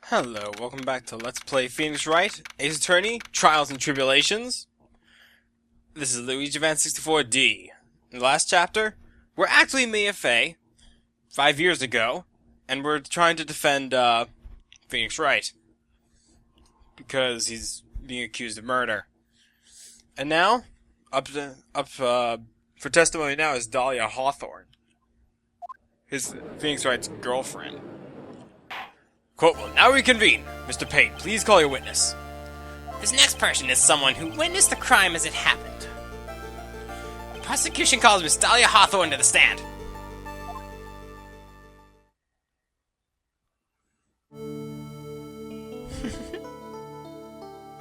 Hello, welcome back to Let's Play Phoenix Wright, Ace Attorney, Trials and Tribulations. This is Luigi Van 64D. In the last chapter, we're actually Mia Fey, 5 years ago, and we're trying to defend, Phoenix Wright. Because he's being accused of murder. And now, for testimony now is Dahlia Hawthorne. His Phoenix Wright's girlfriend. Quote, will now reconvene. Mr. Pate, please call your witness. This next person is someone who witnessed the crime as it happened. The prosecution calls Miss Dahlia Hawthorne to the stand.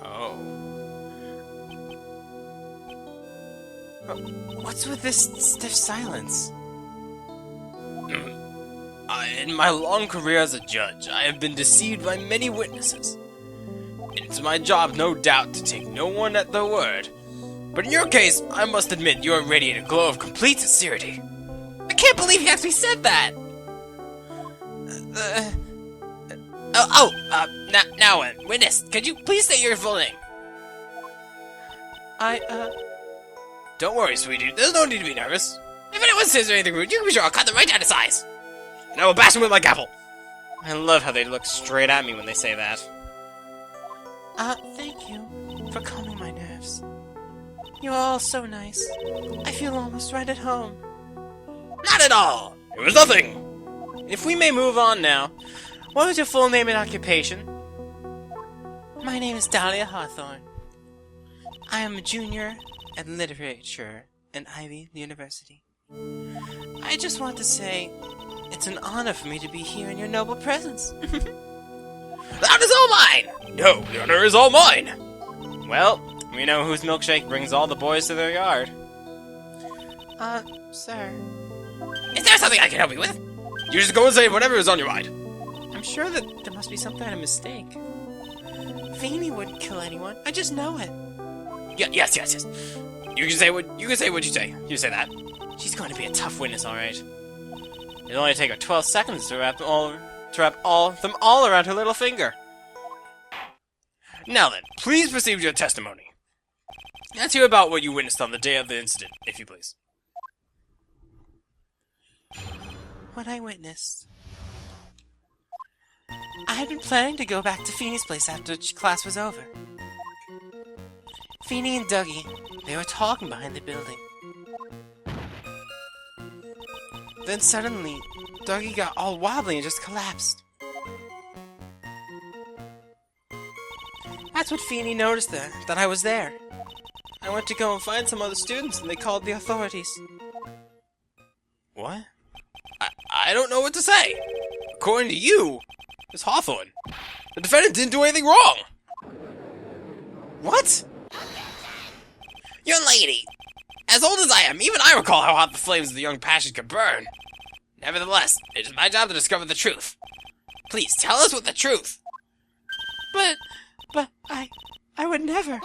Oh. What's with this stiff silence? In my long career as a judge, I have been deceived by many witnesses. It's my job, no doubt, to take no one at their word. But in your case, I must admit you radiate a glow of complete sincerity. I can't believe he actually said that! Now, witness, could you please state your full name? Don't worry, sweetie, there's no need to be nervous. If anyone says anything rude, you can be sure I'll cut them right down to size. And I will bash him with my gavel. I love how they look straight at me when they say that. Thank you for calming my nerves. You're all so nice. I feel almost right at home. Not at all! It was nothing! If we may move on now, what was your full name and occupation? My name is Dahlia Hawthorne. I am a junior at literature at Ivy University. I just want to say, it's an honor for me to be here in your noble presence. That is all mine! No, the honor is all mine! Well, we know whose milkshake brings all the boys to their yard. Sir. Is there something I can help you with? You just go and say whatever is on your mind. I'm sure that there must be some kind of mistake. Feeny wouldn't kill anyone. I just know it. Yes. You can say what you say. You say that. She's going to be a tough witness, all right. It'll only take her 12 seconds to wrap them all around her little finger. Now then, please proceed with your testimony. Let's hear about what you witnessed on the day of the incident, if you please. What I witnessed. I had been planning to go back to Feeny's place after class was over. Feeny and Dougie, they were talking behind the building. Then suddenly, Dougie got all wobbly and just collapsed. That's what Feeny noticed that I was there. I went to go and find some other students and they called the authorities. What? I don't know what to say. According to you, Miss Hawthorne, the defendant didn't do anything wrong. What? Young lady, as old as I am, even I recall how hot the flames of the young passion could burn. Nevertheless, it is my job to discover the truth. Please, tell us what the truth. But I would never.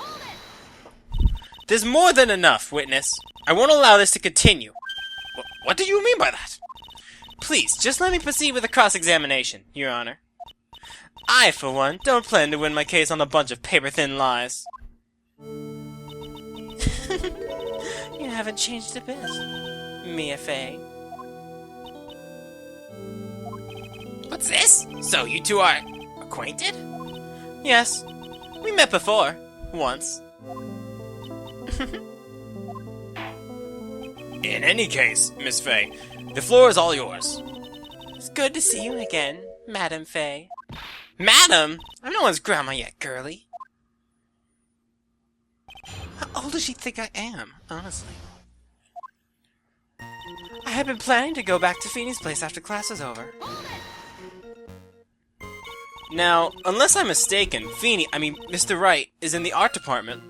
There's more than enough, witness. I won't allow this to continue. What do you mean by that? Please, just let me proceed with the cross-examination, Your Honor. I, for one, don't plan to win my case on a bunch of paper-thin lies. You haven't changed a bit, Mia Fey. What's this? So you two are acquainted? Yes, we met before, once. In any case, Miss Fey, the floor is all yours. It's good to see you again, Madam Fey. Madam? I'm no one's grandma yet, girlie. How old does she think I am, honestly? I had been planning to go back to Feeny's place after class was over. Now, unless I'm mistaken, Mr. Wright is in the art department.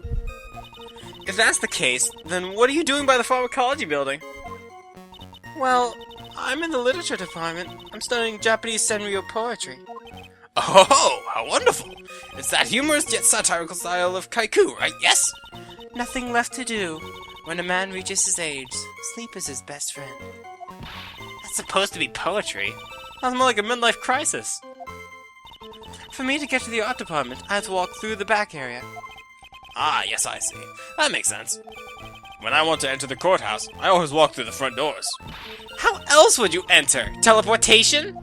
If that's the case, then what are you doing by the pharmacology building? Well, I'm in the literature department. I'm studying Japanese senryu poetry. Oh, how wonderful! It's that humorous yet satirical style of kaiku, right? Yes? Nothing left to do. When a man reaches his age, sleep is his best friend. That's supposed to be poetry. Sounds more like a midlife crisis. For me to get to the art department, I had to walk through the back area. Ah, yes, I see. That makes sense. When I want to enter the courthouse, I always walk through the front doors. How else would you enter? Teleportation?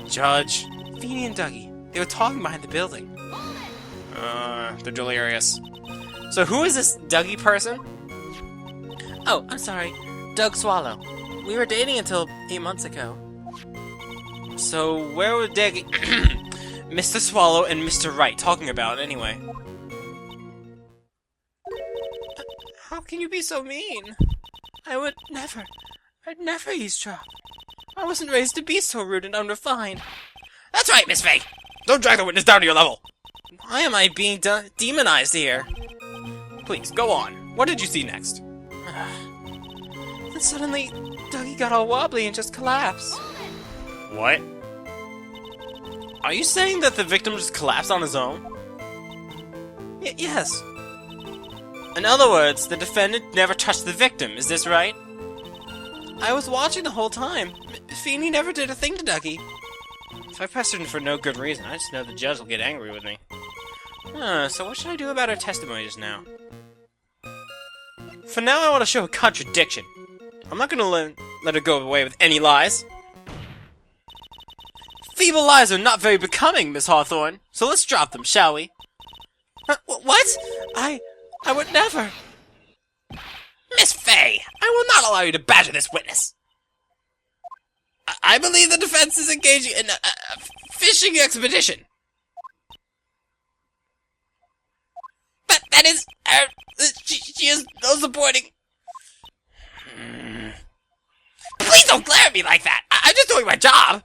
Judge. Feeny and Dougie. They were talking behind the building. They're delirious. So who is this Dougie person? Oh, I'm sorry. Doug Swallow. We were dating until 8 months ago. So where were Dougie... Mr. Swallow and Mr. Wright talking about anyway? How can you be so mean? I'd never eavesdrop. I wasn't raised to be so rude and unrefined. That's right, Miss Faye. Don't drag the witness down to your level! Why am I being demonized here? Please, go on. What did you see next? Then suddenly, Dougie got all wobbly and just collapsed. What? Are you saying that the victim just collapsed on his own? Yes. In other words, the defendant never touched the victim, is this right? I was watching the whole time. Feeny never did a thing to Dougie. If I pestered him for no good reason, I just know the judge will get angry with me. So what should I do about her testimony just now? For now, I want to show a contradiction. I'm not gonna let her go away with any lies. Feeble lies are not very becoming, Miss Hawthorne, so let's drop them, shall we? What? I would never. Miss Faye, I will not allow you to badger this witness. I believe the defense is engaging in a fishing expedition. But that is... she is no supporting... Please don't glare at me like that! I'm just doing my job!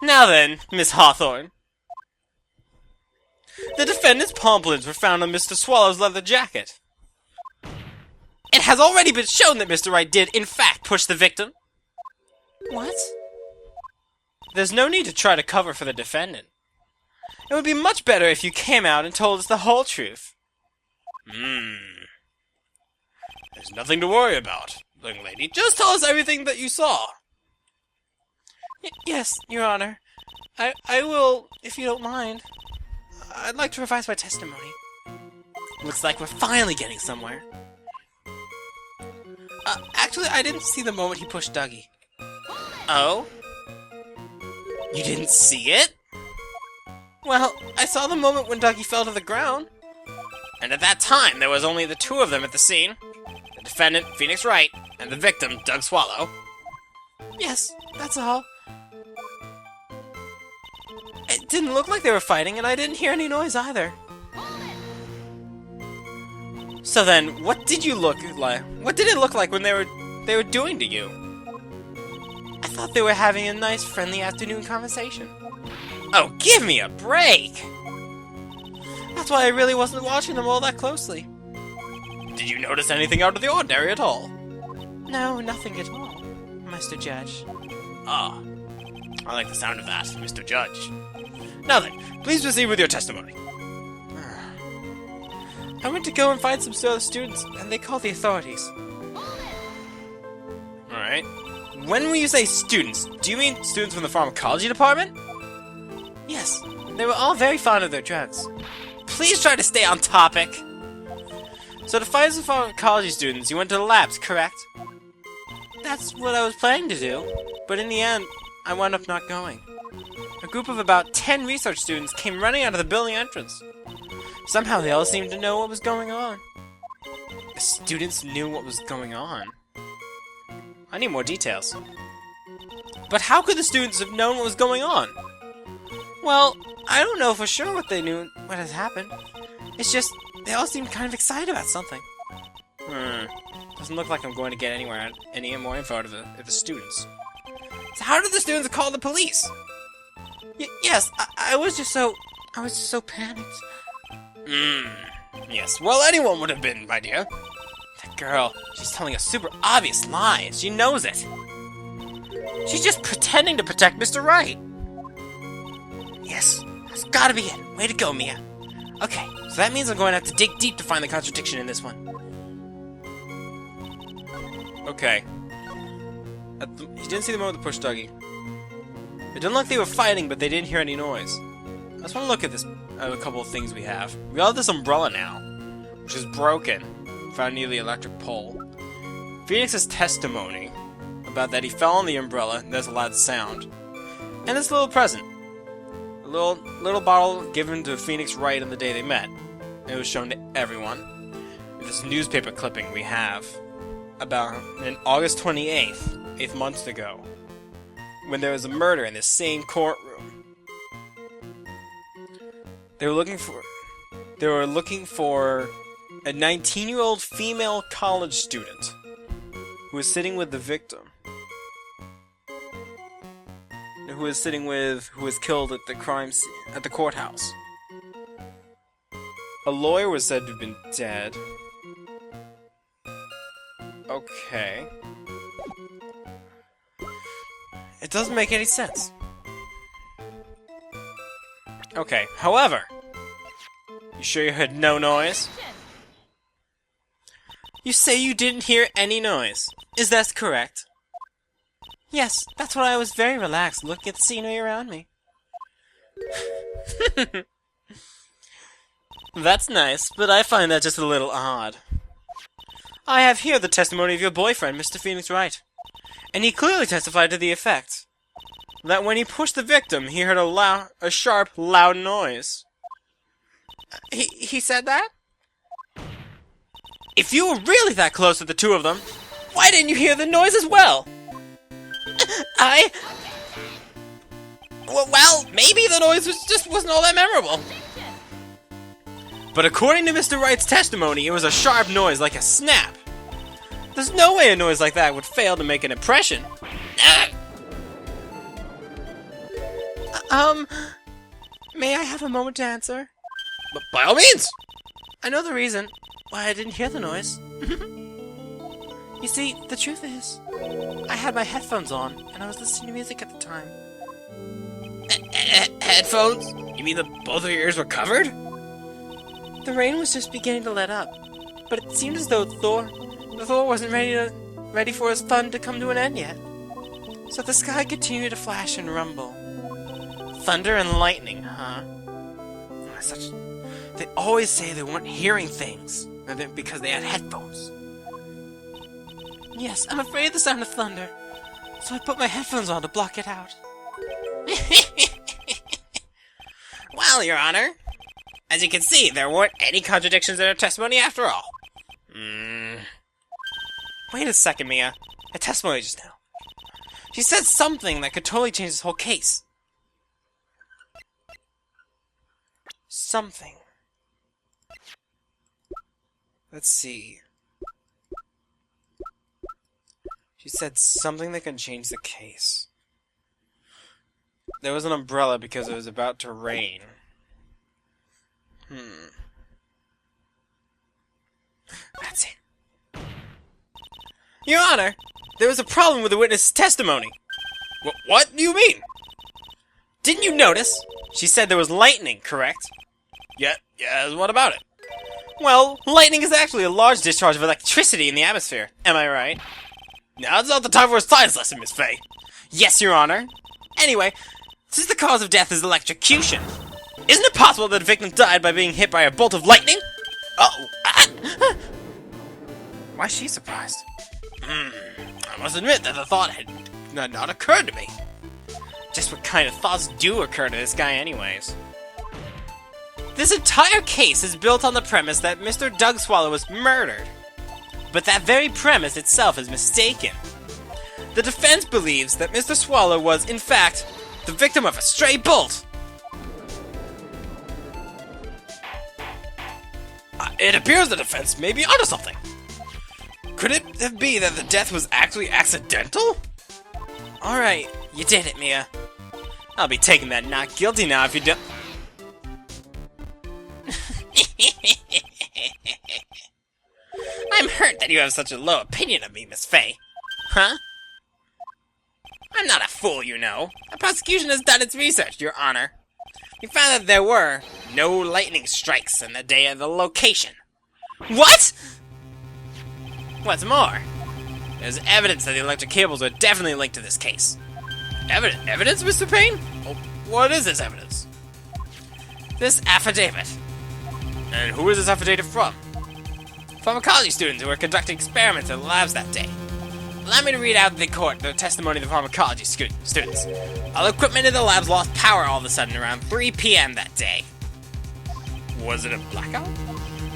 Now then, Miss Hawthorne. The defendant's pomplins were found on Mr. Swallow's leather jacket. It has already been shown that Mr. Wright did, in fact, push the victim. What? There's no need to try to cover for the defendant. It would be much better if you came out and told us the whole truth. There's nothing to worry about, young lady. Just tell us everything that you saw. Yes, Your Honor. I will, if you don't mind. I'd like to revise my testimony. Looks like we're finally getting somewhere. Actually, I didn't see the moment he pushed Dougie. Oh? You didn't see it? Well, I saw the moment when Dougie fell to the ground. And at that time, there was only the two of them at the scene. The defendant, Phoenix Wright, and the victim, Doug Swallow. Yes, that's all. It didn't look like they were fighting, and I didn't hear any noise either. So then, what did you look like? What did it look like when they were doing to you? I thought they were having a nice, friendly afternoon conversation. Oh, give me a break! That's why I really wasn't watching them all that closely. Did you notice anything out of the ordinary at all? No, nothing at all, Mr. Judge. Ah, I like the sound of that, Mr. Judge. Now then, please proceed with your testimony. I went to go and find some other students, and they called the authorities. Alright. When you say students, do you mean students from the pharmacology department? Yes, they were all very fond of their drugs. Please try to stay on topic. So to find some pharmacology students, you went to the labs, correct? That's what I was planning to do, but in the end, I wound up not going. A group of about 10 research students came running out of the building entrance. Somehow they all seemed to know what was going on. The students knew what was going on? I need more details. But how could the students have known what was going on? Well, I don't know for sure what they knew what had happened. It's just, they all seemed kind of excited about something. Doesn't look like I'm going to get any more info out of the students. So how did the students call the police? Yes, I was just so panicked. Yes, well, anyone would have been, my dear. That girl, she's telling us super obvious lies. She knows it. She's just pretending to protect Mr. Wright. Yes, that's gotta be it. Way to go, Mia. Okay, so that means I'm going to have to dig deep to find the contradiction in this one. Okay. You didn't see the moment the push Dougie. It didn't look like they were fighting, but they didn't hear any noise. I just want to look at this, a couple of things we have. We have this umbrella now, which is broken, found near the electric pole. Phoenix's testimony about that he fell on the umbrella, and there's a loud sound. And this little present. A little bottle given to Phoenix Wright on the day they met. And it was shown to everyone. This newspaper clipping we have about on August 28th, 8 months ago, when there was a murder in this same courtroom. They were looking for a 19-year-old female college student who was sitting with the victim. Who was killed at the crime scene, at the courthouse. A lawyer was said to have been dead. Okay. It doesn't make any sense. Okay, however, you sure you heard no noise? You say you didn't hear any noise. Is that correct? Yes, that's why I was very relaxed looking at the scenery around me. That's nice, but I find that just a little odd. I have here the testimony of your boyfriend, Mr. Phoenix Wright, and he clearly testified to the effect that when he pushed the victim, he heard a sharp, loud noise. He said that? If you were really that close to the two of them, why didn't you hear the noise as well? Well, maybe the noise wasn't all that memorable. But according to Mr. Wright's testimony, it was a sharp noise like a snap. There's no way a noise like that would fail to make an impression. May I have a moment to answer? But by all means! I know the reason why I didn't hear the noise. You see, the truth is, I had my headphones on, and I was listening to music at the time. Headphones? You mean that both of your ears were covered? The rain was just beginning to let up, but it seemed as though Thor wasn't ready for his fun to come to an end yet. So the sky continued to flash and rumble. Thunder and lightning, huh? They always say they weren't hearing things because they had headphones. Yes, I'm afraid of the sound of thunder, so I put my headphones on to block it out. Well, Your Honor, as you can see, there weren't any contradictions in her testimony after all. Wait a second, Mia. A testimony just now. She said something that could totally change this whole case. Something. Let's see. She said something that could change the case. There was an umbrella because it was about to rain. That's it. Your Honor, there was a problem with the witness's testimony. What do you mean? Didn't you notice? She said there was lightning, correct? Yeah, what about it? Well, lightning is actually a large discharge of electricity in the atmosphere. Am I right? Now it's not the time for a science lesson, Miss Faye. Yes, Your Honor. Anyway, since the cause of death is electrocution, isn't it possible that the victim died by being hit by a bolt of lightning? Oh, Why is she surprised? I must admit that the thought had not occurred to me. Just what kind of thoughts do occur to this guy anyways? This entire case is built on the premise that Mr. Doug Swallow was murdered. But that very premise itself is mistaken. The defense believes that Mr. Swallow was, in fact, the victim of a stray bolt. It appears the defense may be onto something. Could it be that the death was actually accidental? Alright, you did it, Mia. I'll be taking that not guilty now if you don't. I'm hurt that you have such a low opinion of me, Miss Faye. Huh? I'm not a fool, you know. The prosecution has done its research, Your Honor. We found that there were no lightning strikes on the day of the location. What? What's more, there's evidence that the electric cables are definitely linked to this case. Evidence, Mr. Payne? Oh, what is this evidence? This affidavit. And who is this affidavit from? Pharmacology students who were conducting experiments in the labs that day. Allow me to read out in the court the testimony of the pharmacology students. All equipment in the labs lost power all of a sudden around 3 p.m. that day. Was it a blackout?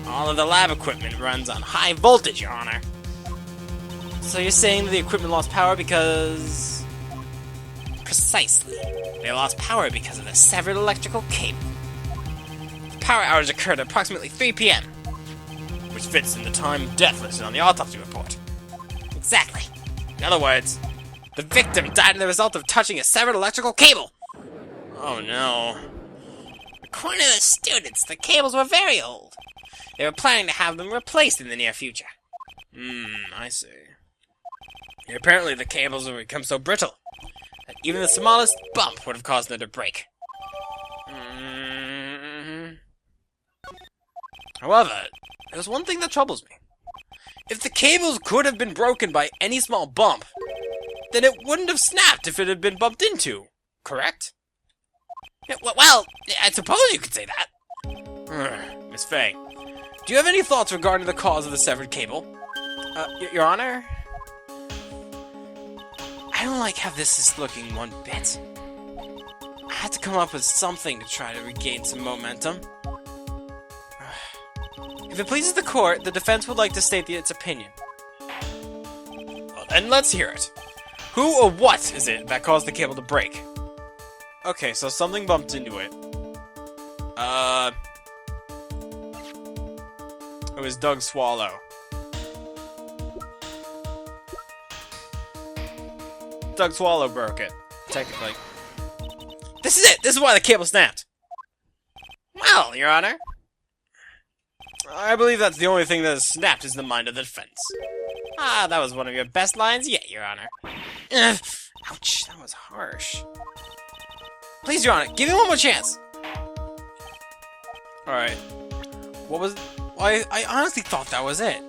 All of the lab equipment runs on high voltage, Your Honor. So you're saying that the equipment lost power because... Precisely. They lost power because of the severed electrical cable. The power outage occurred at approximately 3 p.m. Which fits in the time of death listed on the autopsy report. Exactly. In other words, the victim died as a result of touching a severed electrical cable. Oh no. According to the students, the cables were very old. They were planning to have them replaced in the near future. I see. And apparently the cables have become so brittle that even the smallest bump would have caused them to break. However, there's one thing that troubles me. If the cables could have been broken by any small bump, then it wouldn't have snapped if it had been bumped into, correct? Yeah, well, I suppose you could say that. Miss Faye, do you have any thoughts regarding the cause of the severed cable? Your Honor? I don't like how this is looking one bit. I had to come up with something to try to regain some momentum. If it pleases the court, the defense would like to state its opinion. Well, then let's hear it. Who or what is it that caused the cable to break? Okay, so something bumped into it. It was Doug Swallow. Doug Swallow broke it, technically. This is it! This is why the cable snapped! Well, Your Honor. I believe that's the only thing that has snapped is the mind of the defense. Ah, that was one of your best lines yet, Your Honor. Ouch, that was harsh. Please, Your Honor, give me one more chance! Alright. What was... Well, I honestly thought that was it.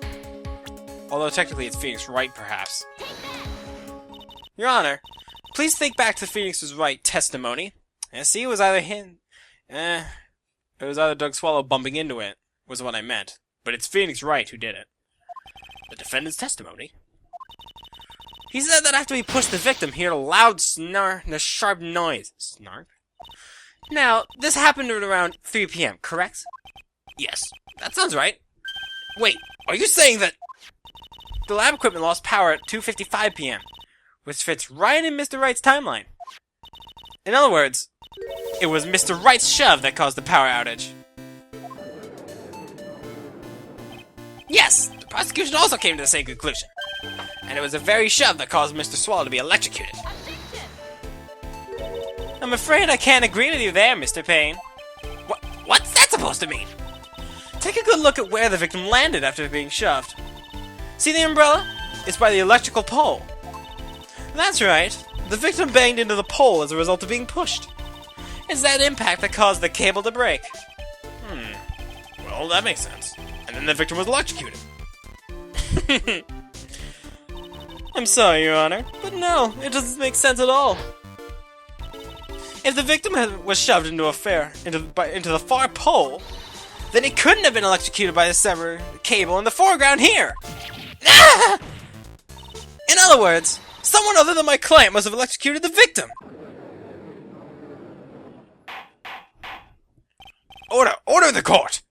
Although technically it's Phoenix Wright, perhaps. Your Honor, please think back to Phoenix's Wright testimony. And see, it was either him... it was either Doug Swallow bumping into it, was what I meant. But it's Phoenix Wright who did it. The defendant's testimony? He said that after he pushed the victim, he heard a loud snarl and a sharp noise. Snark? Now, this happened at around 3 p.m., correct? Yes, that sounds right. Wait, are you saying that the lab equipment lost power at 2:55 p.m., which fits right in Mr. Wright's timeline? In other words, it was Mr. Wright's shove that caused the power outage. Yes, the prosecution also came to the same conclusion. And it was the very shove that caused Mr. Swallow to be electrocuted. I'm afraid I can't agree with you there, Mr. Payne. What's that supposed to mean? Take a good look at where the victim landed after being shoved. See the umbrella? It's by the electrical pole. That's right. The victim banged into the pole as a result of being pushed. It's that impact that caused the cable to break. Well, that makes sense. And then the victim was electrocuted. I'm sorry, Your Honor, but no, it doesn't make sense at all. If the victim was shoved into the far pole, then he couldn't have been electrocuted by the severed cable in the foreground here. In other words, someone other than my client must have electrocuted the victim. Order the court!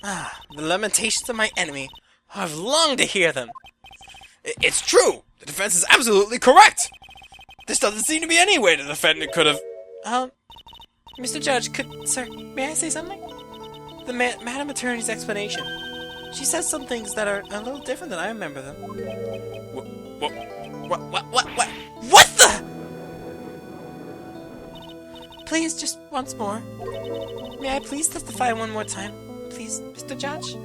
The lamentations of my enemy. I've longed to hear them. It's true. The defense is absolutely correct. This doesn't seem to be any way the defendant could have... Mr. Judge, sir, may I say something? The Madam Attorney's explanation. She says some things that are a little different than I remember them. What the? Please, just once more. May I please testify one more time? Please, Mr. Judge?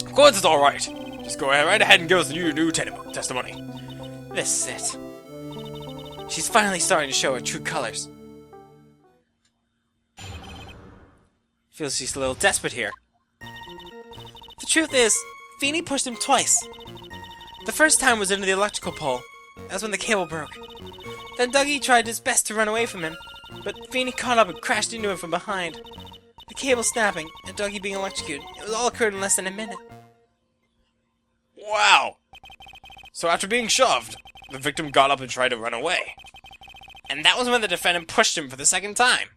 Of course it's alright. Just go right ahead and give us your new testimony. This is it. She's finally starting to show her true colors. Feels she's a little desperate here. The truth is, Feeny pushed him twice. The first time was into the electrical pole. That's when the cable broke. Then Dougie tried his best to run away from him, but Feeney caught up and crashed into him from behind. The cable snapping, and Dougie being electrocuted. It all occurred in less than a minute. Wow! So after being shoved, the victim got up and tried to run away. And that was when the defendant pushed him for the second time.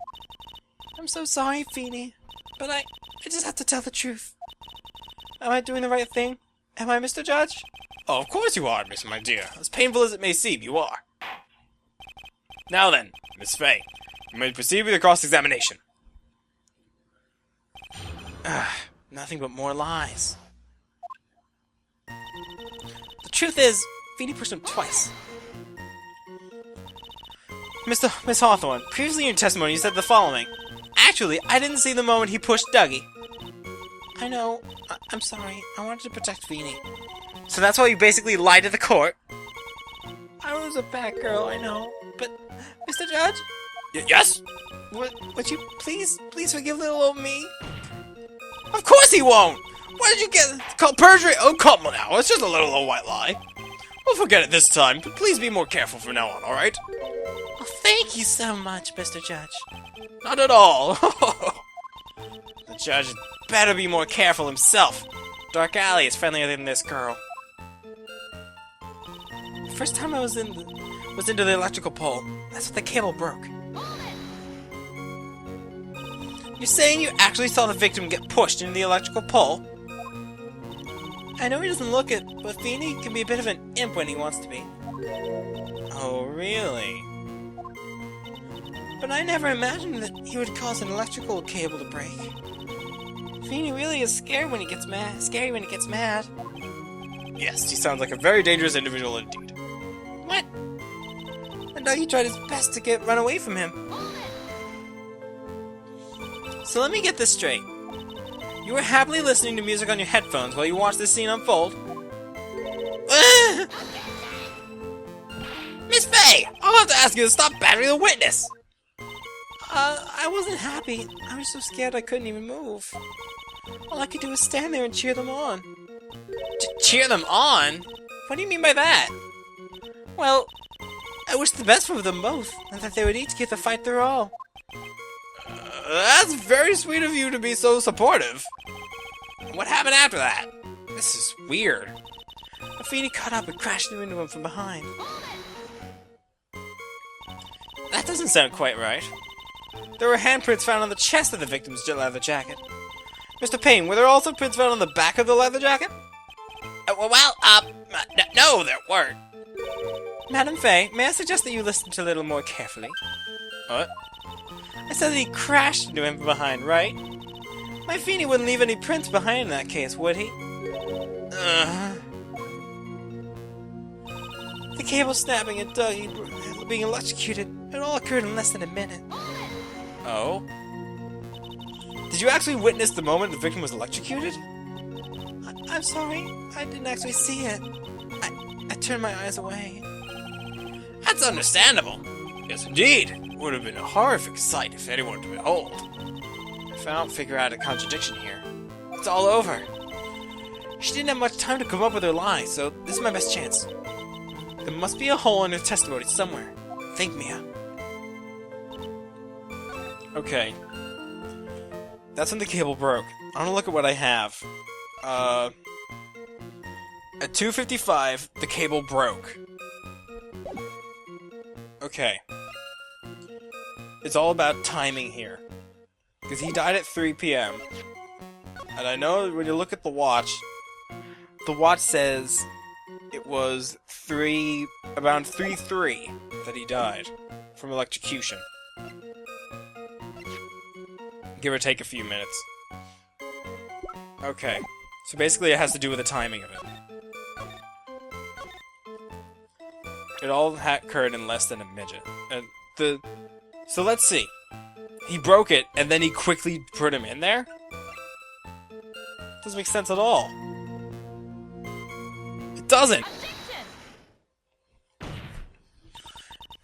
I'm so sorry, Feeney, but I just have to tell the truth. Am I doing the right thing? Am I, Mr. Judge? Oh, of course you are, Miss My Dear. As painful as it may seem, you are. Now then, Miss Fay, you may proceed with your cross-examination. Nothing but more lies. The truth is, Feeney pushed him twice. Miss Hawthorne, previously in your testimony you said the following. Actually, I didn't see the moment he pushed Dougie. I know. I'm sorry. I wanted to protect Feeney. So that's why you basically lied to the court? I was a bad girl, I know. But, Mr. Judge? Yes? Would you please forgive little old me? Of course he won't! Why did you get called perjury? Oh, come on now. It's just a little old white lie. We'll forget it this time, but please be more careful from now on, alright? Oh, thank you so much, Mr. Judge. Not at all. The judge had better be more careful himself. Dark Alley is friendlier than this girl. The first time I was into the electrical pole, that's when the cable broke. You're saying you actually saw the victim get pushed into the electrical pole? I know he doesn't look it, but Feeney can be a bit of an imp when he wants to be. Oh, really? But I never imagined that he would cause an electrical cable to break. Feeney really is scared when he gets mad. Scary when he gets mad. Yes, he sounds like a very dangerous individual indeed. What? And Dougie tried his best to run away from him. So let me get this straight. You were happily listening to music on your headphones while you watched this scene unfold? Miss Fay, I'll have to ask you to stop battering the witness. I wasn't happy. I was so scared I couldn't even move. All I could do was stand there and cheer them on. Cheer them on? What do you mean by that? Well, I wished the best for them both, and that they would each give the fight their all. That's very sweet of you to be so supportive. What happened after that? This is weird. Feeney caught up and crashed into him from behind. That doesn't sound quite right. There were handprints found on the chest of the victim's leather jacket. Mr. Payne, were there also prints found on the back of the leather jacket? No, there weren't. Madam Fay, may I suggest that you listen to a little more carefully? What? I said that he crashed into him from behind, right? My Feeney wouldn't leave any prints behind in that case, would he? The cable snapping and Dougie being electrocuted, it all occurred in less than a minute. Oh? Did you actually witness the moment the victim was electrocuted? I'm sorry, I didn't actually see it. I turned my eyes away. That's understandable. Yes, indeed. It would have been a horrific sight if anyone to behold. If I don't figure out a contradiction here, it's all over. She didn't have much time to come up with her lie, so this is my best chance. There must be a hole in her testimony somewhere. Think, Mia. Okay. That's when the cable broke. I want to look at what I have. At 2:55, the cable broke. Okay. It's all about timing here. Because he died at 3 p.m. And I know when you look at the watch says it was around 3:03 that he died from electrocution. Give or take a few minutes. Okay. So basically it has to do with the timing of it. It all occurred in less than a midget. So let's see. He broke it, and then he quickly put him in there? Doesn't make sense at all. It doesn't!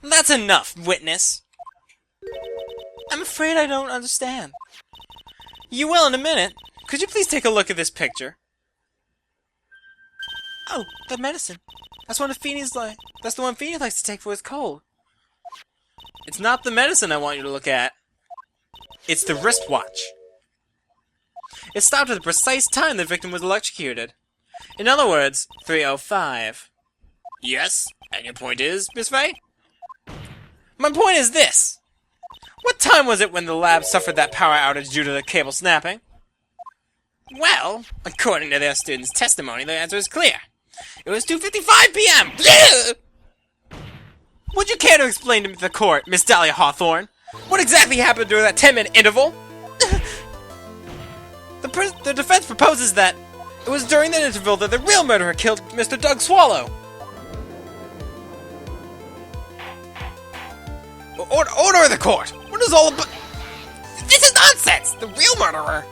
That's enough, witness! I'm afraid I don't understand. You will in a minute. Could you please take a look at this picture? Oh, the medicine. That's the one Feeney likes to take for his cold. It's not the medicine I want you to look at. It's the wristwatch. It stopped at the precise time the victim was electrocuted. In other words, 3:05. Yes? And your point is, Miss Faye? My point is this. What time was it when the lab suffered that power outage due to the cable snapping? Well, According to their students' testimony, the answer is clear. It was 2:55 p.m. Would you care to explain to the court, Miss Dahlia Hawthorne, what exactly happened during that 10-minute interval? The defense proposes that it was during that interval that the real murderer killed Mr. Doug Swallow. Order of the court! What is all about? this is nonsense! The real murderer!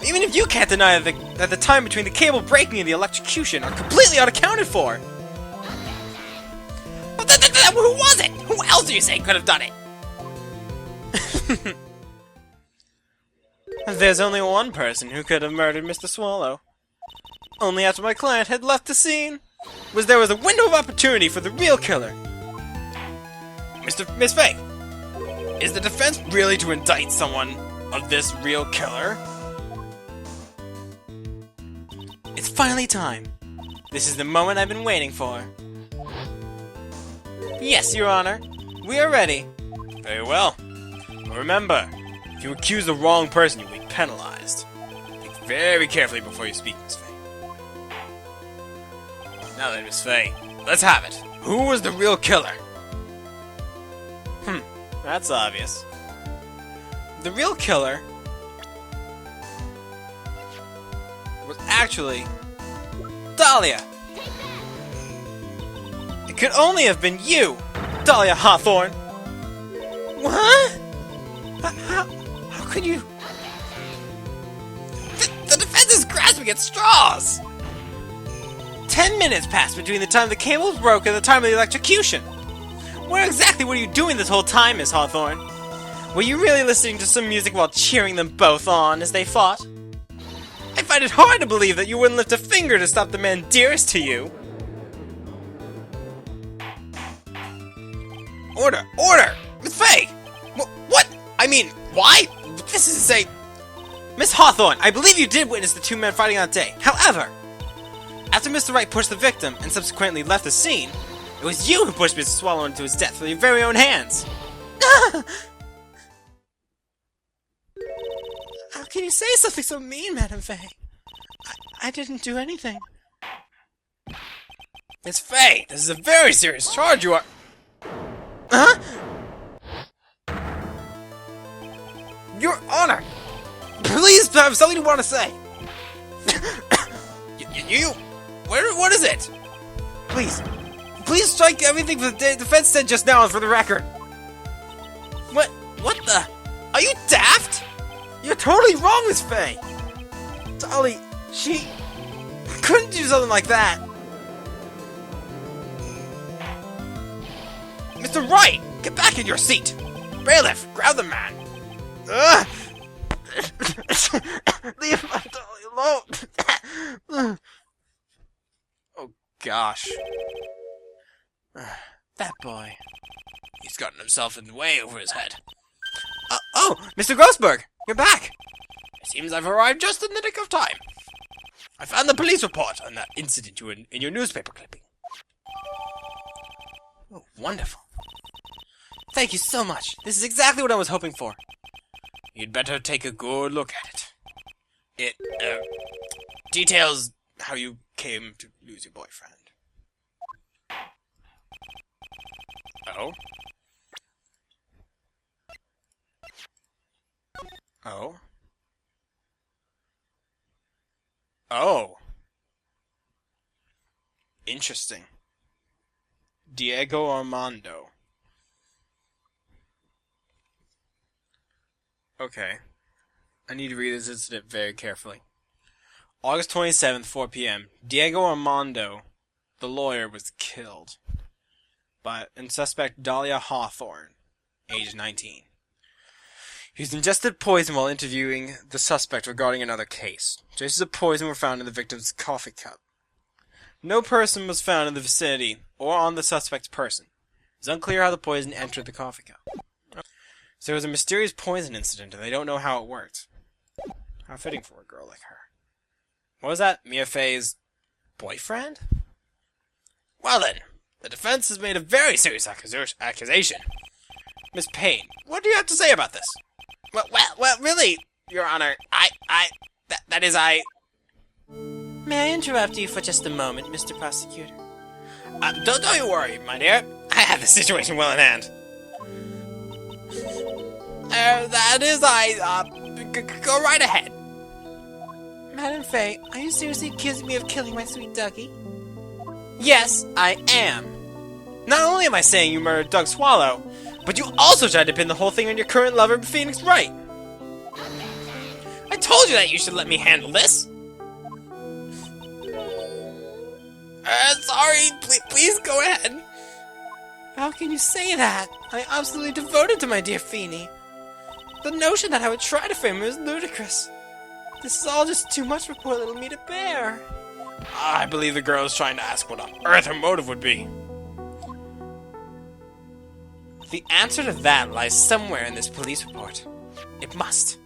Even if you can't deny that the time between the cable breaking and the electrocution are completely unaccounted for. But who was it? Who else do you say could have done it? There's only one person who could have murdered Mr. Swallow. Only after my client had left the scene there was a window of opportunity for the real killer. Miss Faye, is the defense really to indict someone of this real killer? It's finally time. This is the moment I've been waiting for. Yes, Your Honor. We are ready. Very well. But remember, if you accuse the wrong person, you'll be penalized. Think very carefully before you speak, Miss Faye. Now then, Miss Faye, let's have it. Who was the real killer? That's obvious. The real killer was actually Dahlia. It could only have been you, Dahlia Hawthorne. What? How could you? The defense is grasping at straws! 10 minutes passed between the time the cable broke and the time of the electrocution. Where exactly were you doing this whole time, Miss Hawthorne? Were you really listening to some music while cheering them both on as they fought? I find it hard to believe that you wouldn't lift a finger to stop the man dearest to you. Order! Miss Faye! What? I mean, why? This is Miss Hawthorne, I believe you did witness the two men fighting that day. However, after Mr. Wright pushed the victim and subsequently left the scene, it was you who pushed Mr. Swallow into his death with your very own hands. How can you say something so mean, Madame Faye? I didn't do anything. Miss Faye, this is a very serious charge you are... Huh? Your Honor! Please have something you want to say! What is it? Please strike everything the defense said just now for the record. What the? Are you daft? You're totally wrong, Miss Faye. Dolly, she couldn't do something like that. Mr. Wright, get back in your seat! Bailiff, grab the man! Leave my Dolly alone. Oh, gosh. That boy. He's gotten himself in the way over his head. Oh, Mr. Grossberg, you're back. It seems I've arrived just in the nick of time. I found the police report on that incident in your newspaper clipping. Oh, wonderful. Thank you so much. This is exactly what I was hoping for. You'd better take a good look at it. It, details how you came to lose your boyfriend. Oh? Oh? Oh. Interesting. Diego Armando. Okay. I need to read this incident very carefully. August 27th, 4 p.m. Diego Armando, the lawyer, was killed by suspect Dahlia Hawthorne, age 19. He was ingested poison while interviewing the suspect regarding another case. Traces of poison were found in the victim's coffee cup. No person was found in the vicinity or on the suspect's person. It's unclear how the poison entered the coffee cup. So there was a mysterious poison incident, and they don't know how it worked. How fitting for a girl like her. What was that? Mia Fey's boyfriend? Well then, the defense has made a very serious accusation. Miss Payne, what do you have to say about this? Well, really, Your Honor, that is, May I interrupt you for just a moment, Mr. Prosecutor? Don't you worry, my dear. I have the situation well in hand. That is, go right ahead. Madam Fay, are you seriously accusing me of killing my sweet Dougie? Yes, I am. Not only am I saying you murdered Doug Swallow, but you also tried to pin the whole thing on your current lover, Phoenix Wright. I told you that you should let me handle this. Sorry, please go ahead. How can you say that? I am absolutely devoted to my dear Feeny. The notion that I would try to frame her is ludicrous. This is all just too much for poor little me to bear. I believe the girl is trying to ask what on earth her motive would be. The answer to that lies somewhere in this police report. It must.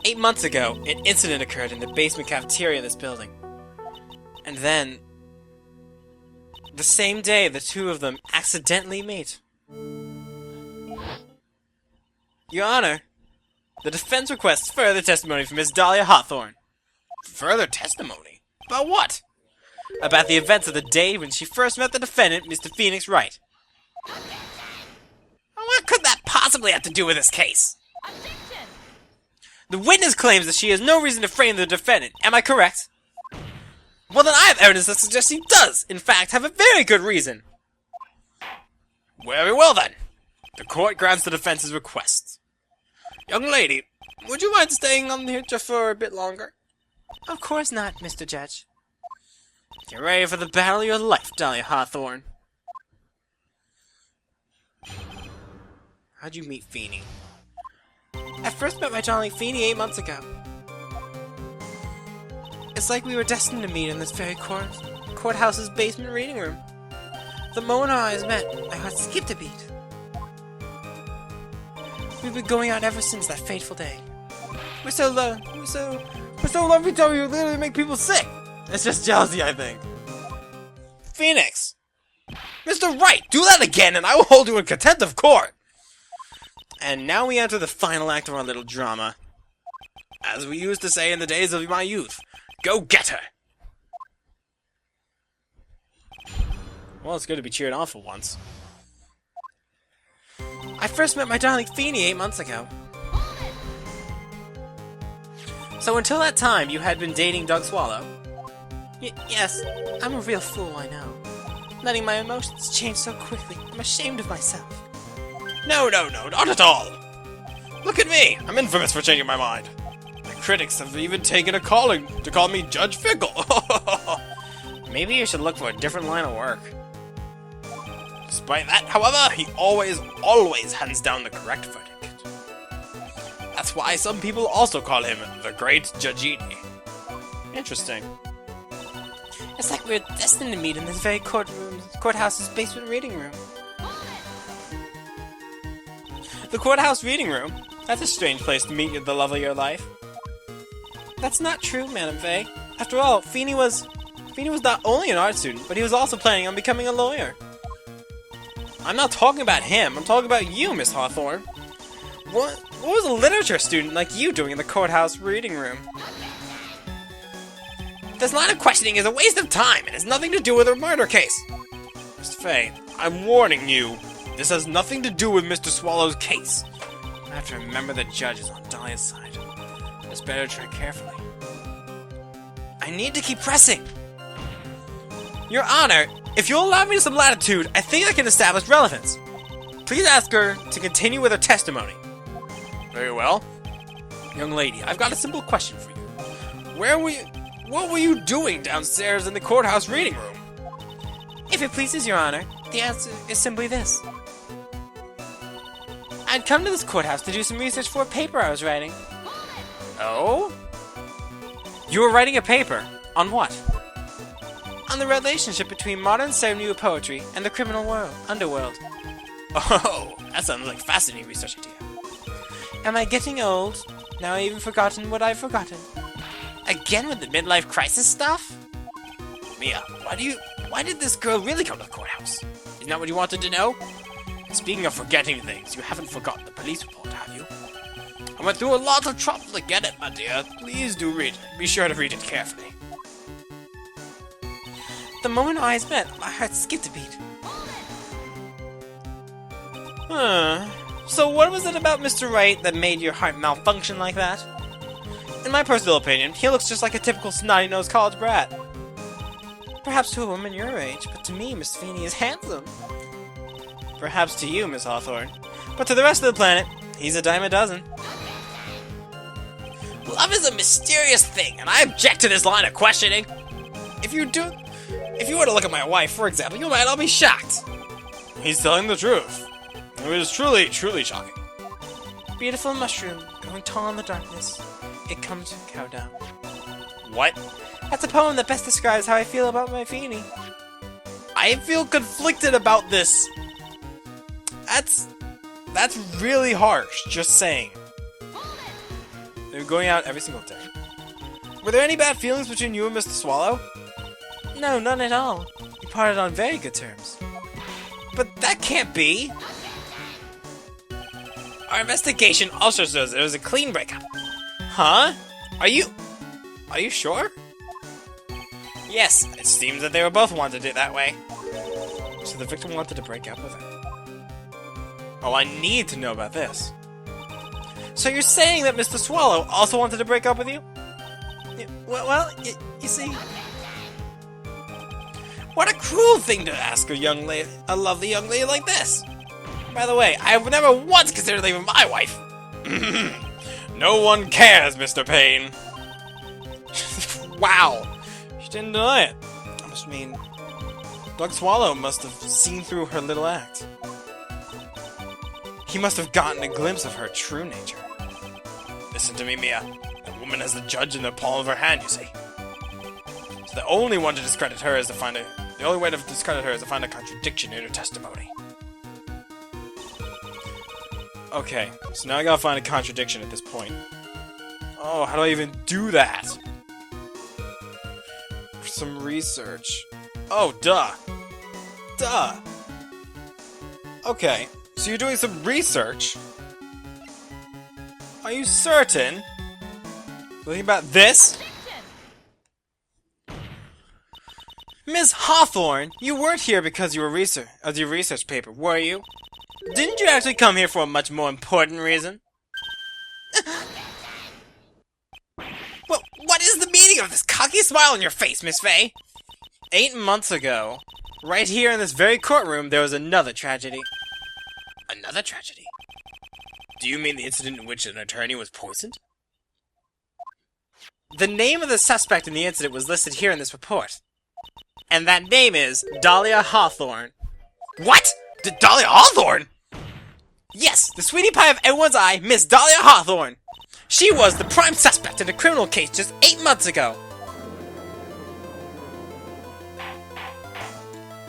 8 months ago, an incident occurred in the basement cafeteria of this building. And then, the same day, the two of them accidentally meet. Your Honor, the defense requests further testimony from Miss Dahlia Hawthorne. Further testimony? About what? About the events of the day when she first met the defendant, Mr. Phoenix Wright. What could that possibly have to do with this case? The witness claims that she has no reason to frame the defendant. Am I correct? Well, then I have evidence that suggests she does, in fact, have a very good reason. Very well, then. The court grants the defense's request. Young lady, would you mind staying on here just for a bit longer? Of course not, Mr. Judge. Get ready for the battle of your life, Dahlia Hawthorne. How'd you meet Feeny? I first met my darling Feeny 8 months ago. It's like we were destined to meet in this very courthouse's basement reading room. The moment our eyes met, my heart skipped a beat. We've been going out ever since that fateful day. We're so lovey-dovey, you literally make people sick. It's just jealousy, I think. Phoenix! Mr. Wright, do that again and I will hold you in contempt of court! And now we enter the final act of our little drama. As we used to say in the days of my youth, go get her! Well, it's good to be cheered on for once. I first met my darling Feeny 8 months ago. So until that time, you had been dating Doug Swallow? Yes, I'm a real fool, I know. Letting my emotions change so quickly, I'm ashamed of myself. No, not at all! Look at me! I'm infamous for changing my mind. My critics have even taken a calling to call me Judge Fickle. Maybe you should look for a different line of work. Despite that, however, he always hands down the correct verdict. That's why some people also call him the Great Judgini. Interesting. It's like we're destined to meet in this very courthouse's basement reading room. The courthouse reading room? That's a strange place to meet the love of your life. That's not true, Madam Faye. After all, Feeny was not only an art student, but he was also planning on becoming a lawyer. I'm not talking about him, I'm talking about you, Miss Hawthorne. What was a literature student like you doing in the courthouse reading room? This line of questioning is a waste of time and has nothing to do with a murder case. Miss Faye, I'm warning you. This has nothing to do with Mr. Swallow's case. I have to remember the judge is on Dahlia's side. It's better to tread carefully. I need to keep pressing. Your Honor, if you'll allow me some latitude, I think I can establish relevance. Please ask her to continue with her testimony. Very well. Young lady, I've got a simple question for you. What were you doing downstairs in the courthouse reading room? If it pleases Your Honor, the answer is simply this. I'd come to this courthouse to do some research for a paper I was writing. Oh? You were writing a paper? On what? On on the relationship between modern New poetry and the criminal underworld. Oh, that sounds like fascinating research idea. Am I getting old? Now I've even forgotten what I've forgotten. Again with the midlife crisis stuff? Mia, why did this girl really come to the courthouse? Isn't that what you wanted to know? Speaking of forgetting things, you haven't forgotten the police report, have you? I went through a lot of trouble to get it, my dear. Please do read it. Be sure to read it carefully. The moment our eyes met, my heart skipped a beat. So what was it about Mr. Wright that made your heart malfunction like that? In my personal opinion, he looks just like a typical snotty-nosed college brat. Perhaps to a woman your age, but to me, Miss Feeney is handsome. Perhaps to you, Miss Hawthorne, but to the rest of the planet, he's a dime a dozen. Love is a mysterious thing, and I object to this line of questioning. If you were to look at my wife, for example, you might all be shocked. He's telling the truth. It was truly, truly shocking. Beautiful mushroom, growing tall in the darkness. It comes to cow down. What? That's a poem that best describes how I feel about my Feeney. I feel conflicted about this. That's really harsh, just saying. They were going out every single day. Were there any bad feelings between you and Mr. Swallow? No, none at all. We parted on very good terms. But that can't be! Our investigation also shows there was a clean breakup. Huh? Are you sure? Yes, it seems that they were both wanted it that way. So the victim wanted to break up with her. Oh, I need to know about this. So you're saying that Mr. Swallow also wanted to break up with you? Well, you see... What a cruel thing to ask a lovely young lady like this. By the way, I've never once considered leaving my wife. No one cares, Mr. Payne. Wow. She didn't deny it. I must mean, Doug Swallow must have seen through her little act. He must have gotten a glimpse of her true nature. Listen to me, Mia. That woman has the judge in the palm of her hand, you see. So the only way to discredit her is to find a contradiction in her testimony. Okay, so now I gotta find a contradiction at this point. Oh, how do I even do that? Some research. Oh, duh. Duh. Okay, so you're doing some research? Are you certain? Thinking about this? Ms. Hawthorne, you weren't here because you were of your research paper, were you? Didn't you actually come here for a much more important reason? Well, what is the meaning of this cocky smile on your face, Miss Fay? 8 months ago, right here in this very courtroom, there was another tragedy. Another tragedy? Do you mean the incident in which an attorney was poisoned? The name of the suspect in the incident was listed here in this report. And that name is Dahlia Hawthorne. What? Dahlia Hawthorne? Yes, the sweetie pie of everyone's eye, Miss Dahlia Hawthorne. She was the prime suspect in a criminal case just 8 months ago.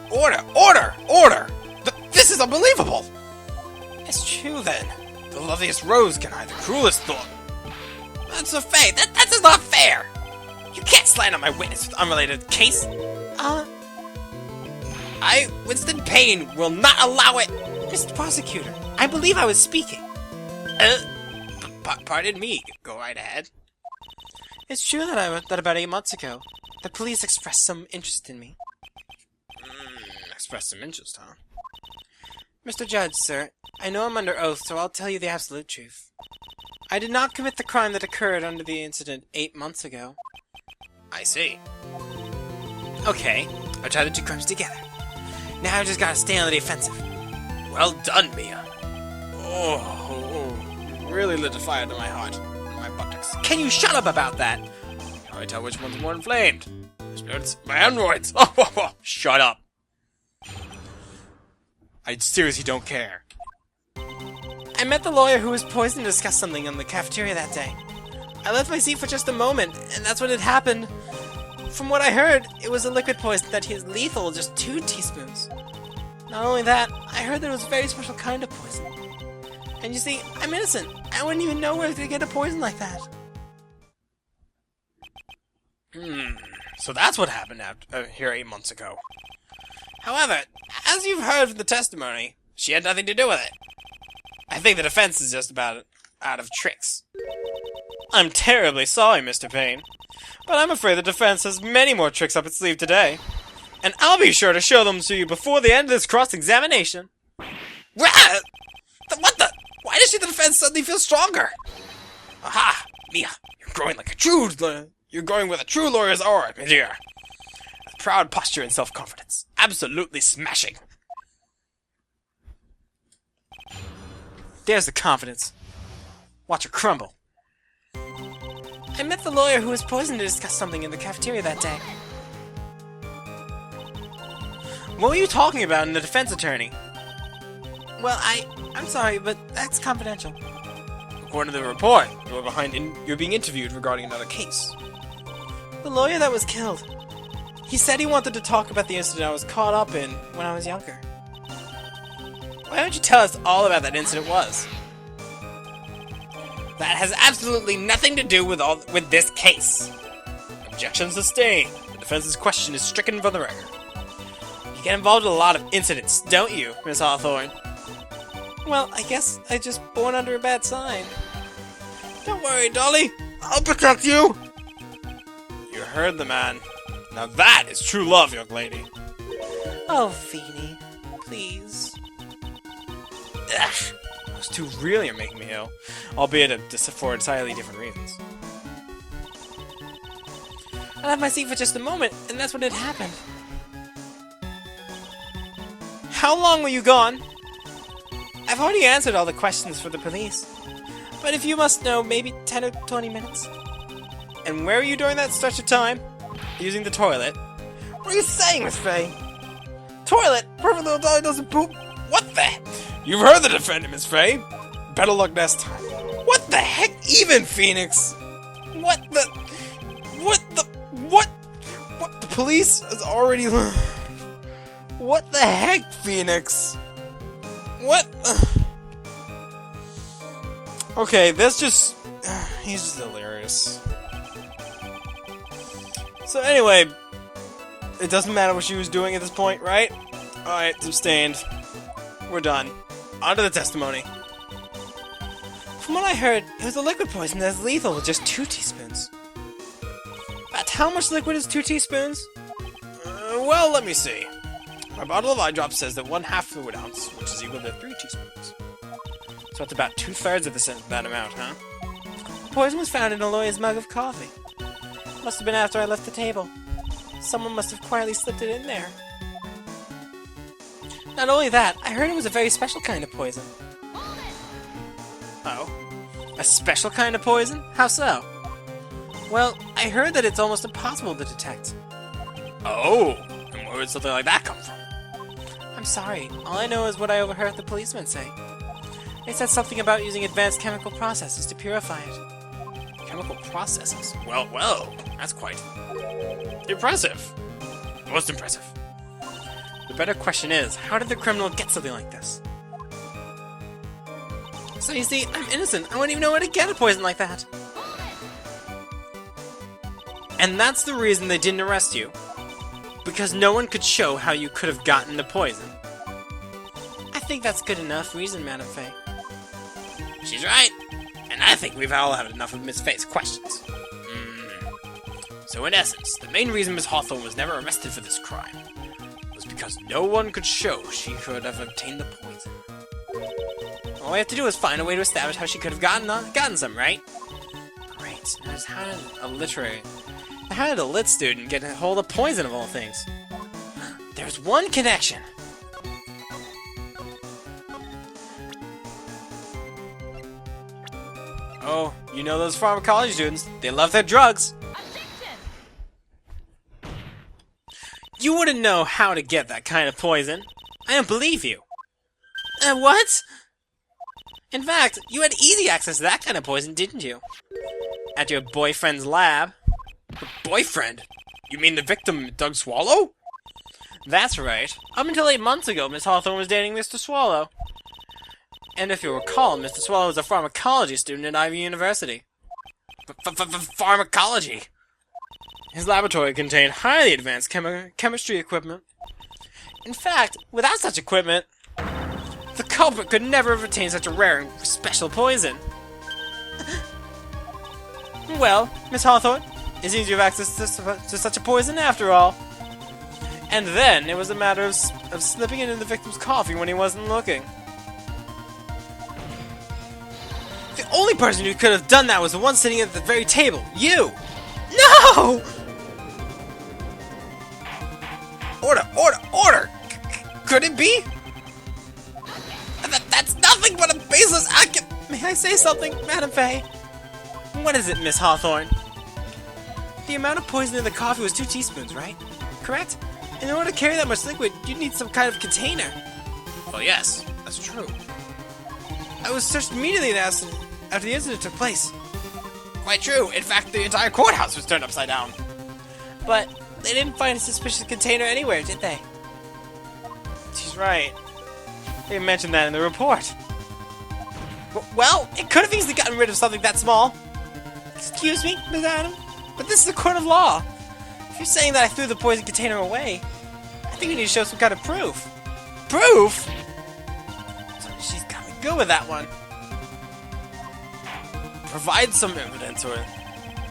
Order! Order! Order! This is unbelievable! It's true then. The loveliest rose can hide the cruelest thorn. That's a Fay. That is not fair! You can't slander my witness with unrelated case. Winston Payne, will not allow it! Mr. Prosecutor, I believe I was speaking. Pardon me. Go right ahead. It's true that about 8 months ago, the police expressed some interest in me. Expressed some interest, huh? Mr. Judge, sir, I know I'm under oath, so I'll tell you the absolute truth. I did not commit the crime that occurred under the incident 8 months ago. I see. Okay, I'll try the two crimes together. Now I just gotta stay on the defensive. Well done, Mia. Really lit a fire to my heart and my buttocks. Can you shut up about that? How do I tell which one's more inflamed? It's my androids. Shut up. I seriously don't care. I met the lawyer who was poisoned to discuss something in the cafeteria that day. I left my seat for just a moment, and that's when it happened. From what I heard, it was a liquid poison that is lethal, just 2 teaspoons. Not only that, I heard that it was a very special kind of poison. And you see, I'm innocent. I wouldn't even know where to get a poison like that. So that's what happened here 8 months ago. However, as you've heard from the testimony, she had nothing to do with it. I think the defense is just about out of tricks. I'm terribly sorry, Mr. Payne, but I'm afraid the defense has many more tricks up its sleeve today. And I'll be sure to show them to you before the end of this cross-examination. What the? Why does the defense suddenly feel stronger? Aha! Mia, you're growing like a true... You're going with a true lawyer's aura, my dear. A proud posture and self-confidence. Absolutely smashing. There's the confidence. Watch her crumble. I met the lawyer who was poisoned to discuss something in the cafeteria that day. What were you talking about in the defense attorney? Well, I'm sorry, but that's confidential. According to the report, you're being interviewed regarding another case. The lawyer that was killed. He said he wanted to talk about the incident I was caught up in when I was younger. Why don't you tell us all about that incident was? That has absolutely nothing to do with this case. Objection sustained. The defense's question is stricken from the record. You get involved in a lot of incidents, don't you, Miss Hawthorne? Well, I guess I just born under a bad sign. Don't worry, Dolly. I'll protect you. You heard the man. Now that is true love, young lady. Oh, Feeny, please. Ugh. Those two really are making me ill, albeit for entirely different reasons. I left my seat for just a moment, and that's when it happened. How long were you gone? I've already answered all the questions for the police. But if you must know, maybe 10 or 20 minutes. And where were you during that stretch of time? Using the toilet? What are you saying, Miss Faye? Toilet? Perfect little Dolly doesn't poop. What the? You've heard the defendant, Miss Faye. Better luck next time. What the heck even, Phoenix? What the police has already... What the heck, Phoenix? What? Okay, that's just... He's just hilarious. So anyway, it doesn't matter what she was doing at this point, right? Alright, sustained. We're done. On to the testimony. From what I heard, it was a liquid poison that is lethal with just 2 teaspoons. But how much liquid is 2 teaspoons? Well, let me see. My bottle of eye drops says that 1/2 fluid ounce, which is equal to 3 teaspoons. So that's about 2/3 of that amount, huh? The poison was found in a lawyer's mug of coffee. Must have been after I left the table. Someone must have quietly slipped it in there. Not only that, I heard it was a very special kind of poison. Oh? A special kind of poison? How so? Well, I heard that it's almost impossible to detect. Oh! And where would something like that come from? I'm sorry, all I know is what I overheard the policeman say. They said something about using advanced chemical processes to purify it. Chemical processes? Well, that's quite... impressive. Most impressive. The better question is, how did the criminal get something like this? So you see, I'm innocent. I wouldn't even know where to get a poison like that. And that's the reason they didn't arrest you. Because no one could show how you could have gotten the poison. I think that's good enough reason, Madam Faye. She's right. And I think we've all had enough of Miss Faye's questions. So in essence, the main reason Miss Hawthorne was never arrested for this crime was because no one could show she could have obtained the poison. All we have to do is find a way to establish how she could have gotten some, right? Great. Now just how did a lit student get a hold of poison of all things? There's one connection. Oh, you know those pharmacology students. They love their drugs. You wouldn't know how to get that kind of poison. I don't believe you. What? In fact, you had easy access to that kind of poison, didn't you? At your boyfriend's lab. Boyfriend? You mean the victim, Doug Swallow? That's right. Up until 8 months ago, Miss Hawthorne was dating Mr. Swallow. And if you recall, Mr. Swallow was a pharmacology student at Ivy University. Pharmacology? His laboratory contained highly advanced chemistry equipment. In fact, without such equipment, the culprit could never have obtained such a rare and special poison. Well, Miss Hawthorne, it seems you have access to such a poison after all. And then it was a matter of slipping it in the victim's coffee when he wasn't looking. The only person who could have done that was the one sitting at the very table, you! No! Order! Could it be? That's nothing but a baseless May I say something, Madam Faye? What is it, Miss Hawthorne? The amount of poison in the coffee was 2 teaspoons, right? Correct? In order to carry that much liquid, you'd need some kind of container. Well, yes, that's true. I was searched immediately after the incident took place. Quite true. In fact, the entire courthouse was turned upside down. But they didn't find a suspicious container anywhere, did they? She's right. They mentioned that in the report. Well, it could have easily gotten rid of something that small. Excuse me, Miss Adam, but this is a court of law. If you're saying that I threw the poison container away, I think we need to show some kind of proof. Proof? She's got me good with that one. Provide some evidence, or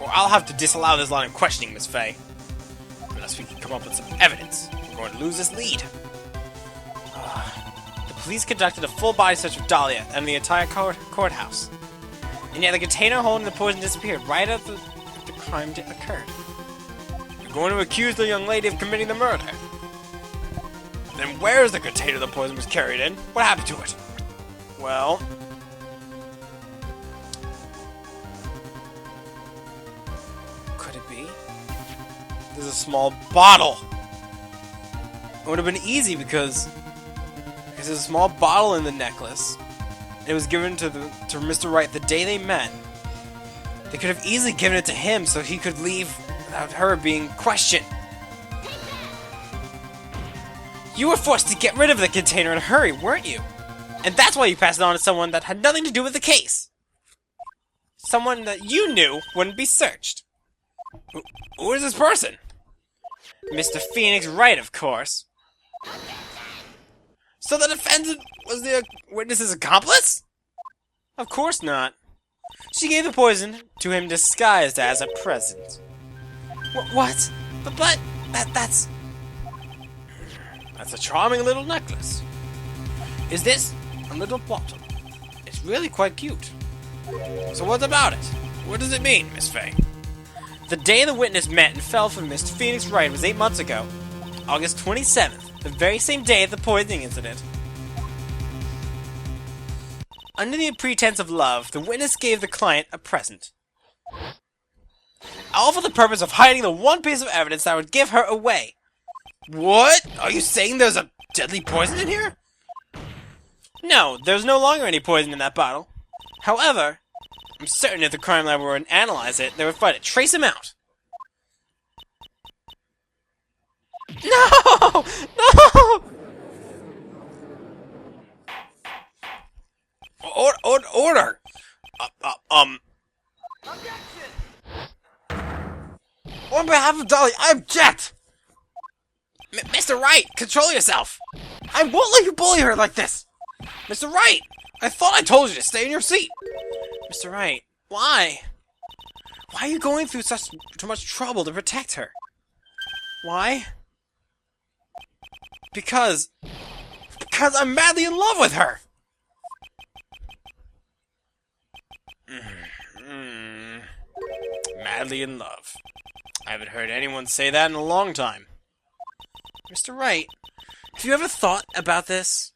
I'll have to disallow this line of questioning, Miss Faye. Unless we can come up with some evidence, we're going to lose this lead. The police conducted a full-body search of Dahlia and the entire courthouse. And yet the container holding the poison disappeared right after the crime occurred. You're going to accuse the young lady of committing the murder. Then where is the container the poison was carried in? What happened to it? Well, could it be? There's a small bottle. It would have been easy because there's a small bottle in the necklace. It was given to Mr. Wright the day they met. They could have easily given it to him so he could leave without her being questioned. You were forced to get rid of the container in a hurry, weren't you? And that's why you passed it on to someone that had nothing to do with the case. Someone that you knew wouldn't be searched. Who is this person? Mr. Phoenix Wright, of course. So the defendant was the witness's accomplice? Of course not. She gave the poison to him disguised as a present. What? But that's... That's a charming little necklace. Is this a little bottle? It's really quite cute. So what about it? What does it mean, Miss Faye? The day the witness met and fell for Mr. Phoenix Wright was 8 months ago. August 27th, the very same day of the poisoning incident. Under the pretense of love, the witness gave the client a present. All for the purpose of hiding the one piece of evidence that would give her away. What? Are you saying there's a deadly poison in here? No, there's no longer any poison in that bottle. However, I'm certain if the crime lab were to analyze it, they would find it. Trace him out. No! No! Order! On behalf of Dolly, I object! Mr. Wright, control yourself! I won't let you bully her like this! Mr. Wright! I thought I told you to stay in your seat! Mr. Wright, why? Why are you going through so much trouble to protect her? Why? Because I'm madly in love with her! Madly in love. I haven't heard anyone say that in a long time. Mr. Wright, have you ever thought about this?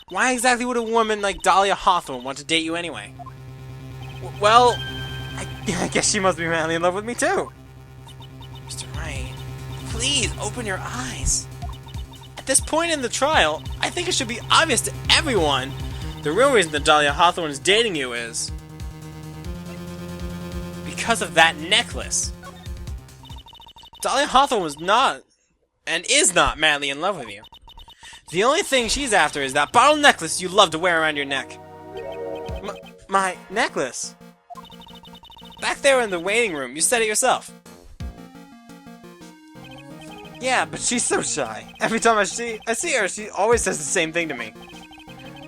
Why exactly would a woman like Dahlia Hawthorne want to date you anyway? Well, I guess she must be madly in love with me too. Mr. Wright, please open your eyes. At this point in the trial, I think it should be obvious to everyone the real reason that Dahlia Hawthorne is dating you is because of that necklace. Dahlia Hawthorne was not, and is not, madly in love with you. The only thing she's after is that bottle necklace you love to wear around your neck. My necklace? Back there in the waiting room, you said it yourself. Yeah, but she's so shy. Every time I see her, she always says the same thing to me.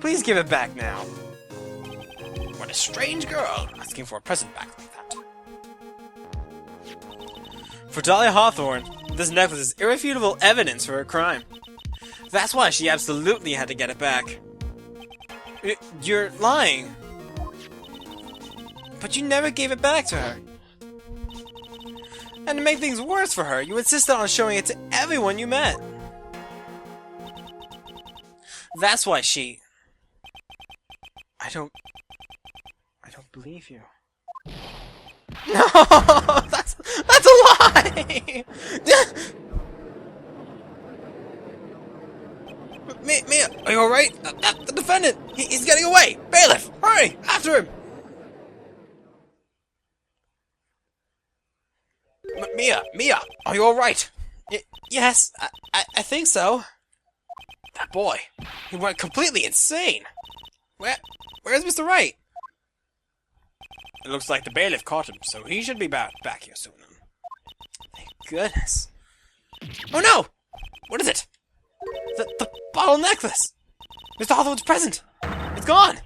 Please give it back now. What a strange girl, asking for a present back like that. For Dahlia Hawthorne, this necklace is irrefutable evidence for her crime. That's why she absolutely had to get it back. You're lying. But you never gave it back to her. And to make things worse for her, you insisted on showing it to everyone you met. That's why she... I don't believe you. No! That's a lie! Mia, are you alright? The defendant! He's getting away! Bailiff! Hurry! After him! Mia, are you alright? Yes, I think so. That boy, he went completely insane. Where's Mr. Wright? It looks like the bailiff caught him, so he should be back here soon. Thank goodness. Oh no! What is it? The bottle necklace! Mr. Hawthorne's present! It's gone!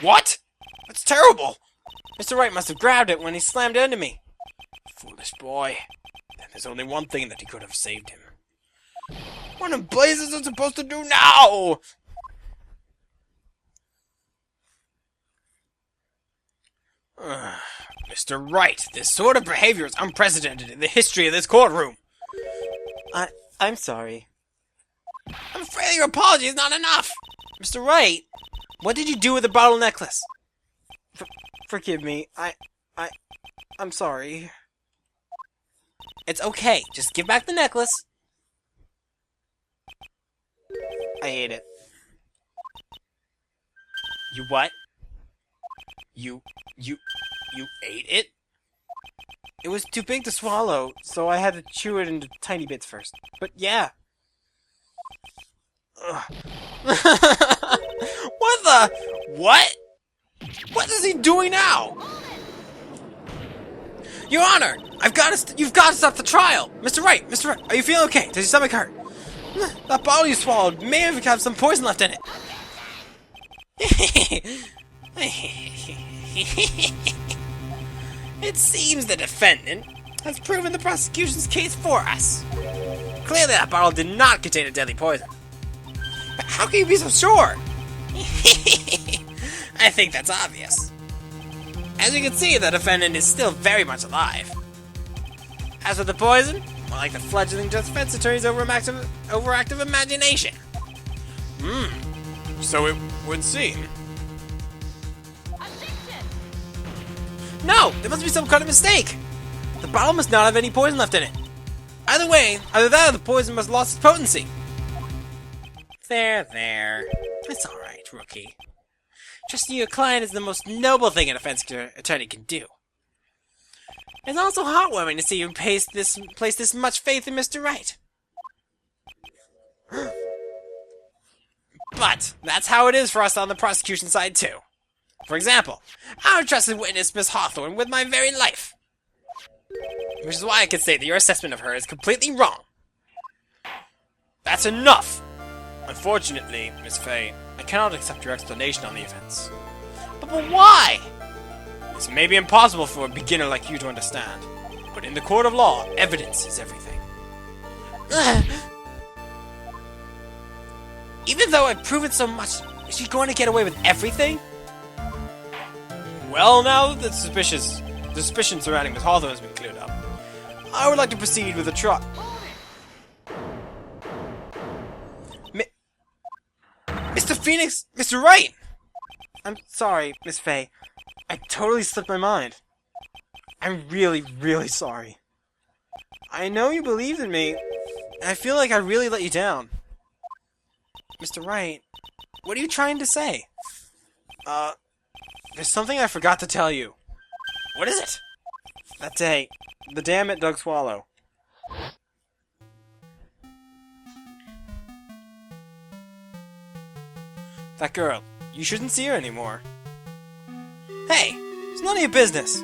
What? That's terrible! Mr. Wright must have grabbed it when he slammed into me. Foolish boy. Then there's only one thing that he could have saved him. What in blazes is it supposed to do now? Mr. Wright, this sort of behavior is unprecedented in the history of this courtroom. I'm sorry. I'm afraid your apology is not enough. Mr. Wright, what did you do with the bottle necklace? Forgive me. I'm sorry. It's okay. Just give back the necklace. I ate it. You what? You ate it? It was too big to swallow, so I had to chew it into tiny bits first. But yeah. What the? What? What is he doing now? Your Honor, you've got to stop the trial. Mr. Wright, are you feeling okay? Does your stomach hurt? That bottle you swallowed may have had some poison left in it. It seems the defendant has proven the prosecution's case for us. Clearly that bottle did not contain a deadly poison. But how can you be so sure? I think that's obvious. As you can see, the defendant is still very much alive. As for the poison, more like the fledgling defense attorney's overactive imagination. So it would seem. No! There must be some kind of mistake! The bottle must not have any poison left in it. Either way, either that or the poison must have lost its potency. There. It's alright, rookie. Trusting your client is the most noble thing a defense attorney can do. It's also heartwarming to see you place this much faith in Mr. Wright. But that's how it is for us on the prosecution side, too. For example, I would trust and witness Miss Hawthorne with my very life. Which is why I can say that your assessment of her is completely wrong. That's enough! Unfortunately, Miss Fay, I cannot accept your explanation on the events. But why? This may be impossible for a beginner like you to understand, but in the court of law, evidence is everything. Even though I've proven so much, is she going to get away with everything? Well, now that the suspicion surrounding Miss Hawthorne has been cleared up, I would like to proceed with the trial. Mr. Phoenix, Mr. Wright! I'm sorry, Miss Fay. I totally slipped my mind. I'm really, really sorry. I know you believed in me, and I feel like I really let you down. Mr. Wright, what are you trying to say? There's something I forgot to tell you. What is it? That day, the dam at Doug Swallow. That girl, you shouldn't see her anymore. Hey, it's none of your business.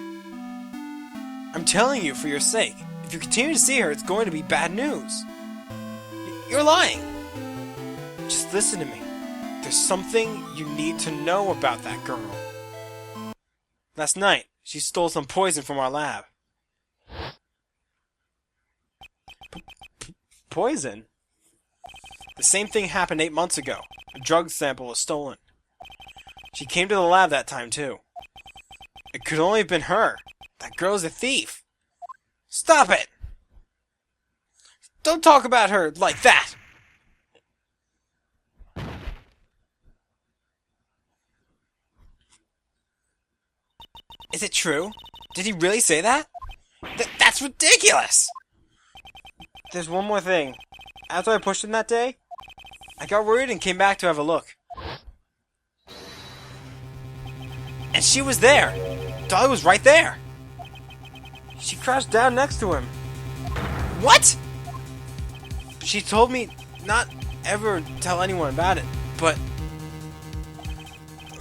I'm telling you for your sake. If you continue to see her, it's going to be bad news. You're lying. Just listen to me. There's something you need to know about that girl. Last night, she stole some poison from our lab. Poison? The same thing happened 8 months ago. A drug sample was stolen. She came to the lab that time, too. It could only have been her. That girl's a thief. Stop it! Don't talk about her like that! Is it true? Did he really say that? That's ridiculous! There's one more thing. After I pushed him that day, I got worried and came back to have a look. And she was there! Dolly was right there! She crashed down next to him. What?! She told me not ever tell anyone about it, but...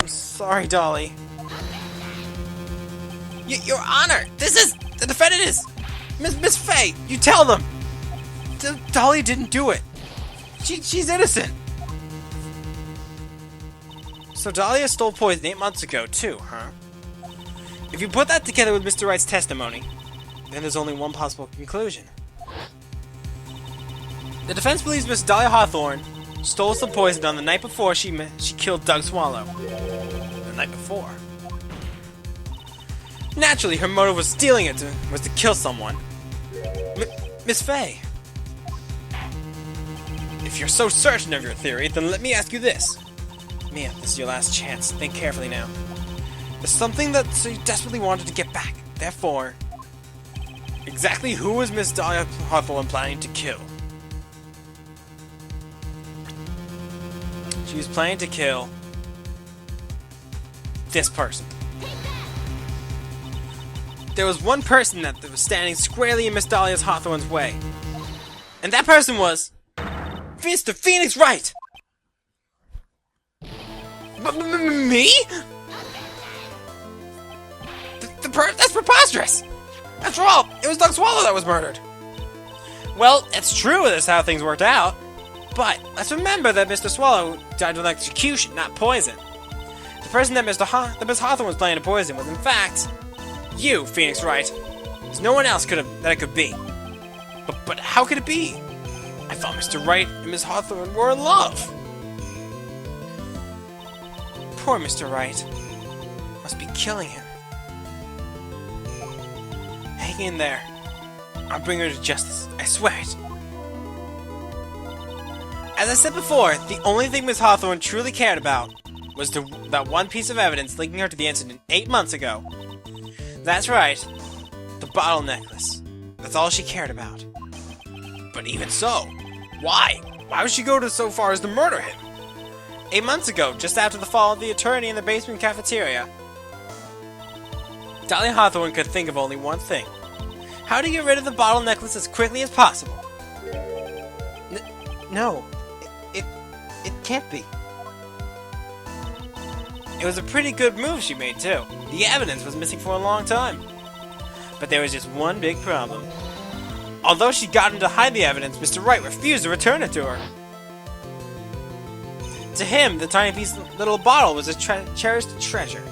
I'm sorry, Dolly. Your Honor, this is... The defendant is... Miss Faye, you tell them! Dolly didn't do it. She's innocent. So Dahlia stole poison 8 months ago, too, huh? If you put that together with Mr. Wright's testimony, then there's only one possible conclusion. The defense believes Miss Dahlia Hawthorne stole some poison on the night before she killed Doug Swallow. The night before. Naturally, her motive was stealing it was to kill someone. Miss Faye. If you're so certain of your theory, then let me ask you this. Mia, this is your last chance. Think carefully now. There's something that you desperately wanted to get back. Therefore, exactly who was Miss Dahlia Hawthorne planning to kill? She was planning to kill this person. There was one person that was standing squarely in Miss Dahlia Hawthorne's way. And that person was... Mr. Phoenix Wright! Me? That's preposterous! After all, it was Doug Swallow that was murdered. Well, it's true that's how things worked out. But let's remember that Mr. Swallow died with execution, not poison. The person that Miss Hawthorne was planning to poison was, in fact, you, Phoenix Wright. There's no one else that it could be. But how could it be? I thought Mr. Wright and Miss Hawthorne were in love. Poor Mr. Wright. Must be killing him. Hang in there. I'll bring her to justice. I swear it. As I said before, the only thing Miss Hawthorne truly cared about was that one piece of evidence linking her to the incident 8 months ago. That's right. The bottle necklace. That's all she cared about. But even so, why? Why would she go so far as to murder him? 8 months ago, just after the fall of the attorney in the basement cafeteria, Dahlia Hawthorne could think of only one thing. How to get rid of the bottle necklace as quickly as possible. No. It can't be. It was a pretty good move she made, too. The evidence was missing for a long time. But there was just one big problem. Although she got him to hide the evidence, Mr. Wright refused to return it to her. To him, the tiny little bottle was a cherished treasure.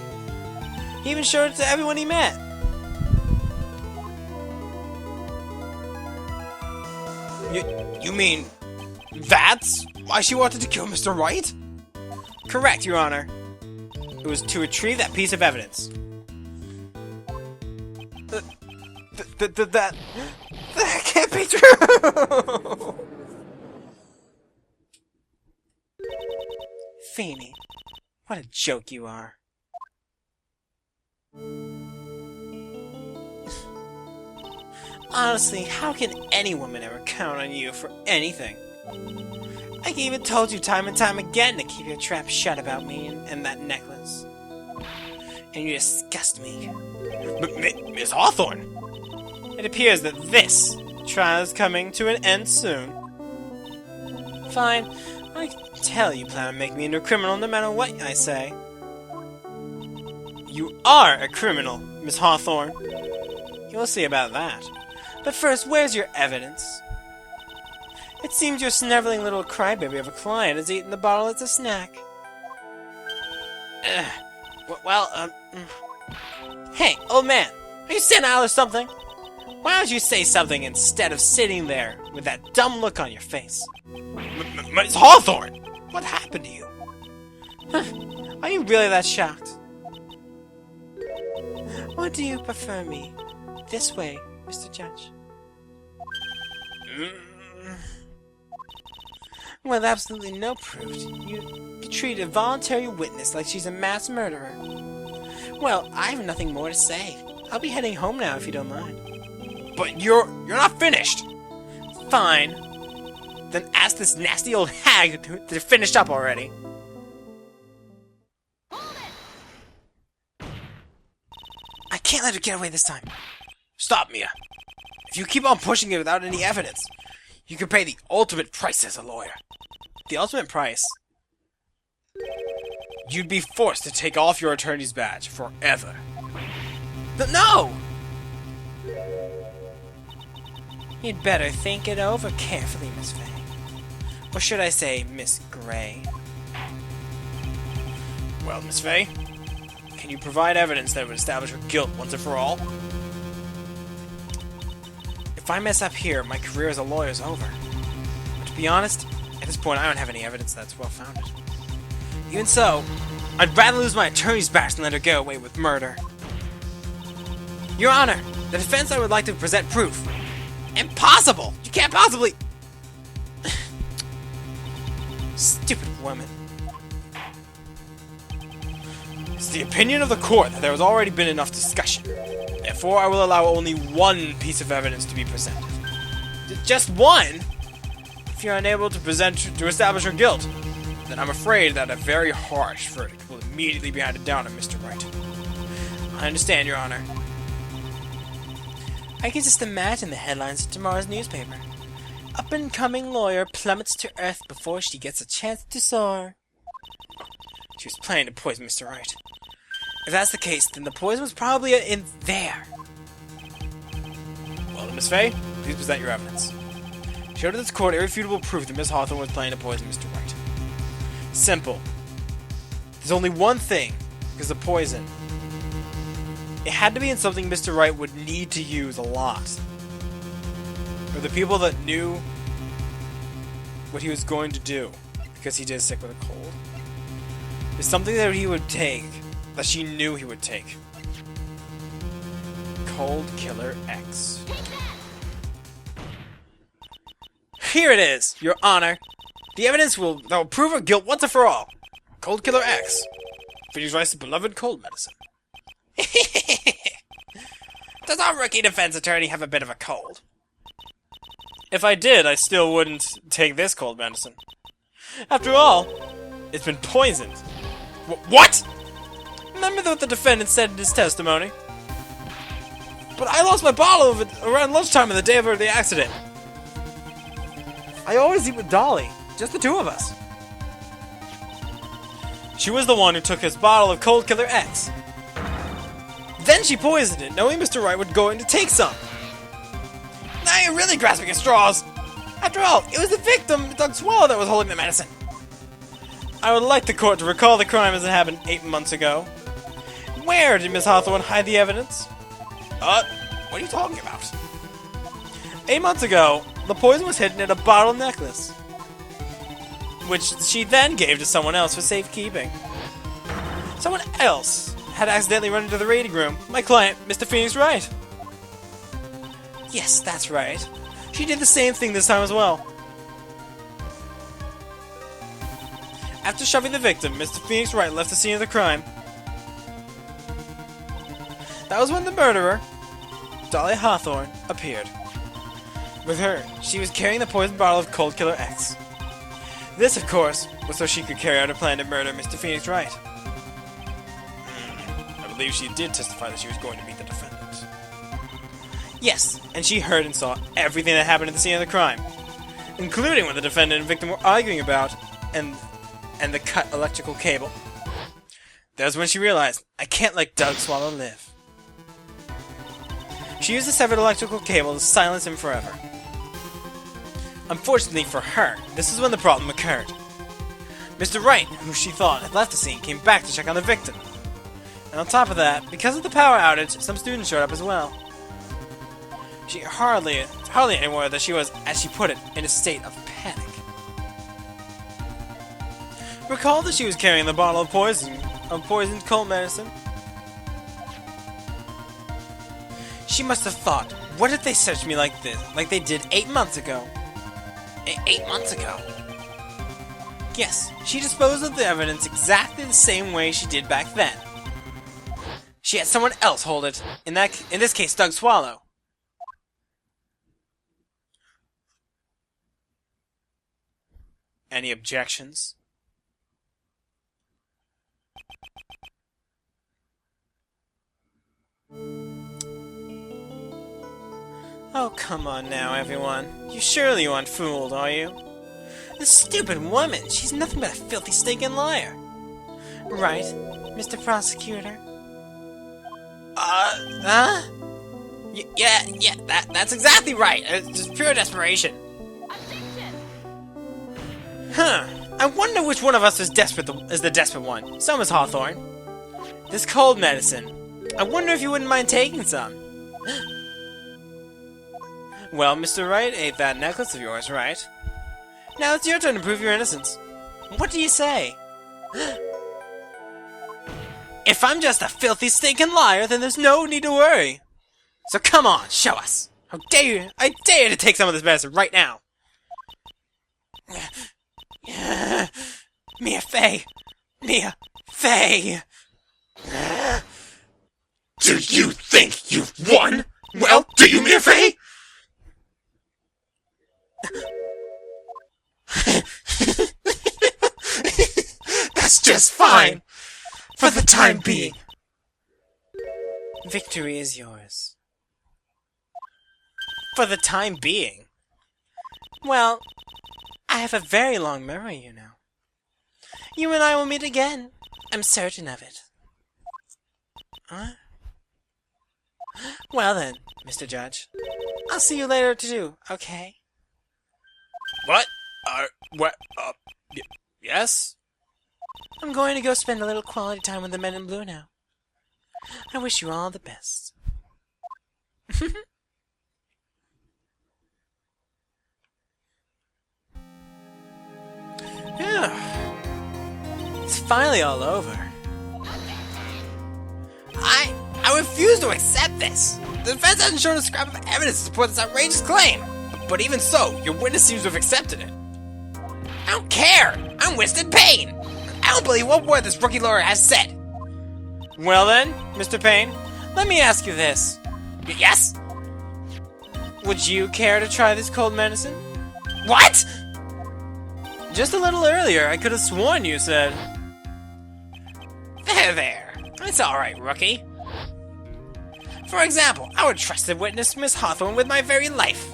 He even showed it to everyone he met. You mean, that's why she wanted to kill Mr. Wright? Correct, Your Honor. It was to retrieve that piece of evidence. That can't be true! Feeny, what a joke you are. Honestly, how can any woman ever count on you for anything? I even told you time and time again to keep your trap shut about me and that necklace. And you disgust me. Miss Hawthorne! It appears that this Trial is coming to an end soon. Fine. I tell you plan on making me into a criminal no matter what I say. You are a criminal, Miss Hawthorne. You'll see about that. But first, where's your evidence? It seems your sniveling little crybaby of a client has eaten the bottle as a snack. Hey, old man, are you senile or something? Why don't you say something instead of sitting there with that dumb look on your face? Miss Hawthorne! What happened to you? Are you really that shocked? Or do you prefer me this way, Mr. Judge? With absolutely no proof, you treat a voluntary witness like she's a mass murderer. Well, I have nothing more to say. I'll be heading home now if you don't mind. But you're not finished! Fine. Then ask this nasty old hag to finish up already. I can't let her get away this time. Stop, Mia. If you keep on pushing it without any evidence, you can pay the ultimate price as a lawyer. The ultimate price? You'd be forced to take off your attorney's badge forever. No! You'd better think it over carefully, Miss Faye. Or should I say, Miss Gray? Well, Miss Faye, can you provide evidence that would establish her guilt once and for all? If I mess up here, my career as a lawyer is over. But to be honest, at this point I don't have any evidence that's well-founded. Even so, I'd rather lose my attorney's badge than let her get away with murder. Your Honor, the defense I would like to present proof. Impossible! You can't possibly... Stupid woman. It's the opinion of the court that there has already been enough discussion. Therefore, I will allow only one piece of evidence to be presented. Just one? If you're unable to establish her guilt, then I'm afraid that a very harsh verdict will immediately be handed down on Mr. Wright. I understand, Your Honor. I can just imagine the headlines of tomorrow's newspaper. Up-and-coming lawyer plummets to earth before she gets a chance to soar. She was planning to poison Mr. Wright. If that's the case, then the poison was probably in there. Well, Miss Faye, please present your evidence. Show to this court irrefutable proof that Miss Hawthorne was planning to poison Mr. Wright. Simple. There's only one thing, because the poison. It had to be in something Mr. Wright would need to use a lot. Or the people that knew what he was going to do, because he did sick with a cold. It's something that he would take, that she knew he would take. Cold Killer X. Here it is, Your Honor. The evidence that will prove her guilt once and for all. Cold Killer X. Phoenix Wright's beloved cold medicine. Does our rookie defense attorney have a bit of a cold? If I did, I still wouldn't take this cold medicine. After all, it's been poisoned. What? Remember what the defendant said in his testimony? But I lost my bottle of it around lunchtime on the day of the accident. I always eat with Dolly, just the two of us. She was the one who took his bottle of Cold Killer X. Then she poisoned it, knowing Mr. Wright would go in to take some. Now you're really grasping at straws. After all, it was the victim, Doug Swallow, that was holding the medicine. I would like the court to recall the crime as it happened 8 months ago. Where did Miss Hawthorne hide the evidence? What are you talking about? 8 months ago, the poison was hidden in a bottle necklace, which she then gave to someone else for safekeeping. Someone else had accidentally run into the reading room. My client, Mr. Phoenix Wright. Yes, that's right. She did the same thing this time as well. After shoving the victim, Mr. Phoenix Wright left the scene of the crime. That was when the murderer, Dahlia Hawthorne, appeared. With her, she was carrying the poisoned bottle of Cold Killer X. This, of course, was so she could carry out her plan to murder Mr. Phoenix Wright. I believe she did testify that she was going to meet the defendant. Yes, and she heard and saw everything that happened at the scene of the crime, including what the defendant and victim were arguing about, and the cut electrical cable. That was when she realized, I can't let Doug Swallow live. She used the severed electrical cable to silence him forever. Unfortunately for her, this is when the problem occurred. Mr. Wright, who she thought had left the scene, came back to check on the victim. And on top of that, because of the power outage, some students showed up as well. She hardly anywhere that she was, as she put it, in a state of panic. Recall that she was carrying the bottle of poisoned cold medicine. She must have thought, what if they searched me like this, like they did 8 months ago? 8 months ago? Yes, she disposed of the evidence exactly the same way she did back then. She had someone else hold it, in this case Doug Swallow. Any objections? Oh, come on now, everyone. You aren't fooled, are you? This stupid woman, she's nothing but a filthy stinking liar. Right, Mr. Prosecutor? Yeah, that's exactly right. It's just pure desperation. Huh. I wonder which one of us is the desperate one. So, Miss Hawthorne. This cold medicine. I wonder if you wouldn't mind taking some. Well, Mr. Wright ate that necklace of yours, right? Now it's your turn to prove your innocence. What do you say? If I'm just a filthy, stinking liar, then there's no need to worry. So come on, show us. How dare you? I dare you to take some of this medicine right now. Mia Fey. Do you think you've won? Well, do you, Mia Fey? That's just fine. For the time being. Victory is yours. For the time being? Well, I have a very long memory, you know. You and I will meet again. I'm certain of it. Huh? Well then, Mr. Judge. I'll see you later too, okay? What? Yes? I'm going to go spend a little quality time with the men in blue now. I wish you all the best. Yeah. It's finally all over. I refuse to accept this. The defense hasn't shown a scrap of evidence to support this outrageous claim. But even so, your witness seems to have accepted it. I don't care. I'm Winston Payne. I don't believe one word this rookie lawyer has said. Well then, Mr. Payne, let me ask you this. Yes? Would you care to try this cold medicine? What? Just a little earlier, I could have sworn you said... There. It's alright, rookie. For example, I would trust the witness, Miss Hawthorne, with my very life.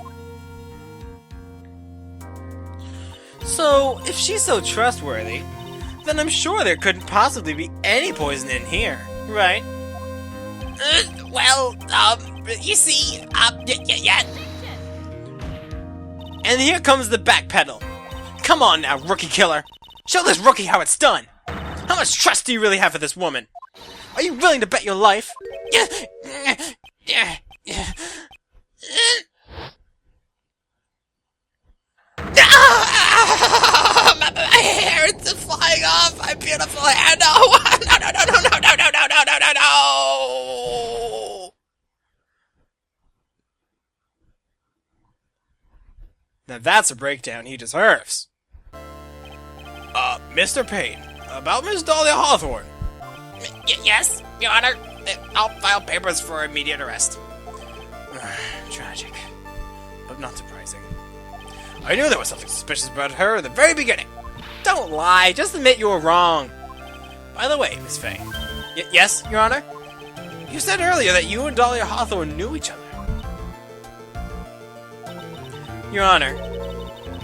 So, if she's so trustworthy, then I'm sure there couldn't possibly be any poison in here, right? You see, yeah. And here comes the backpedal. Come on now, rookie killer. Show this rookie how it's done. How much trust do you really have for this woman? Are you willing to bet your life? My hair is flying off. My beautiful hair. No. Now that's a breakdown he deserves. Mr. Payne, about Miss Dahlia Hawthorne. Yes, Your Honor. I'll file papers for immediate arrest. Tragic, but not surprising. I knew there was something suspicious about her in the very beginning. Don't lie, just admit you were wrong. By the way, Miss Fey. Yes, Your Honor? You said earlier that you and Dahlia Hawthorne knew each other. Your Honor,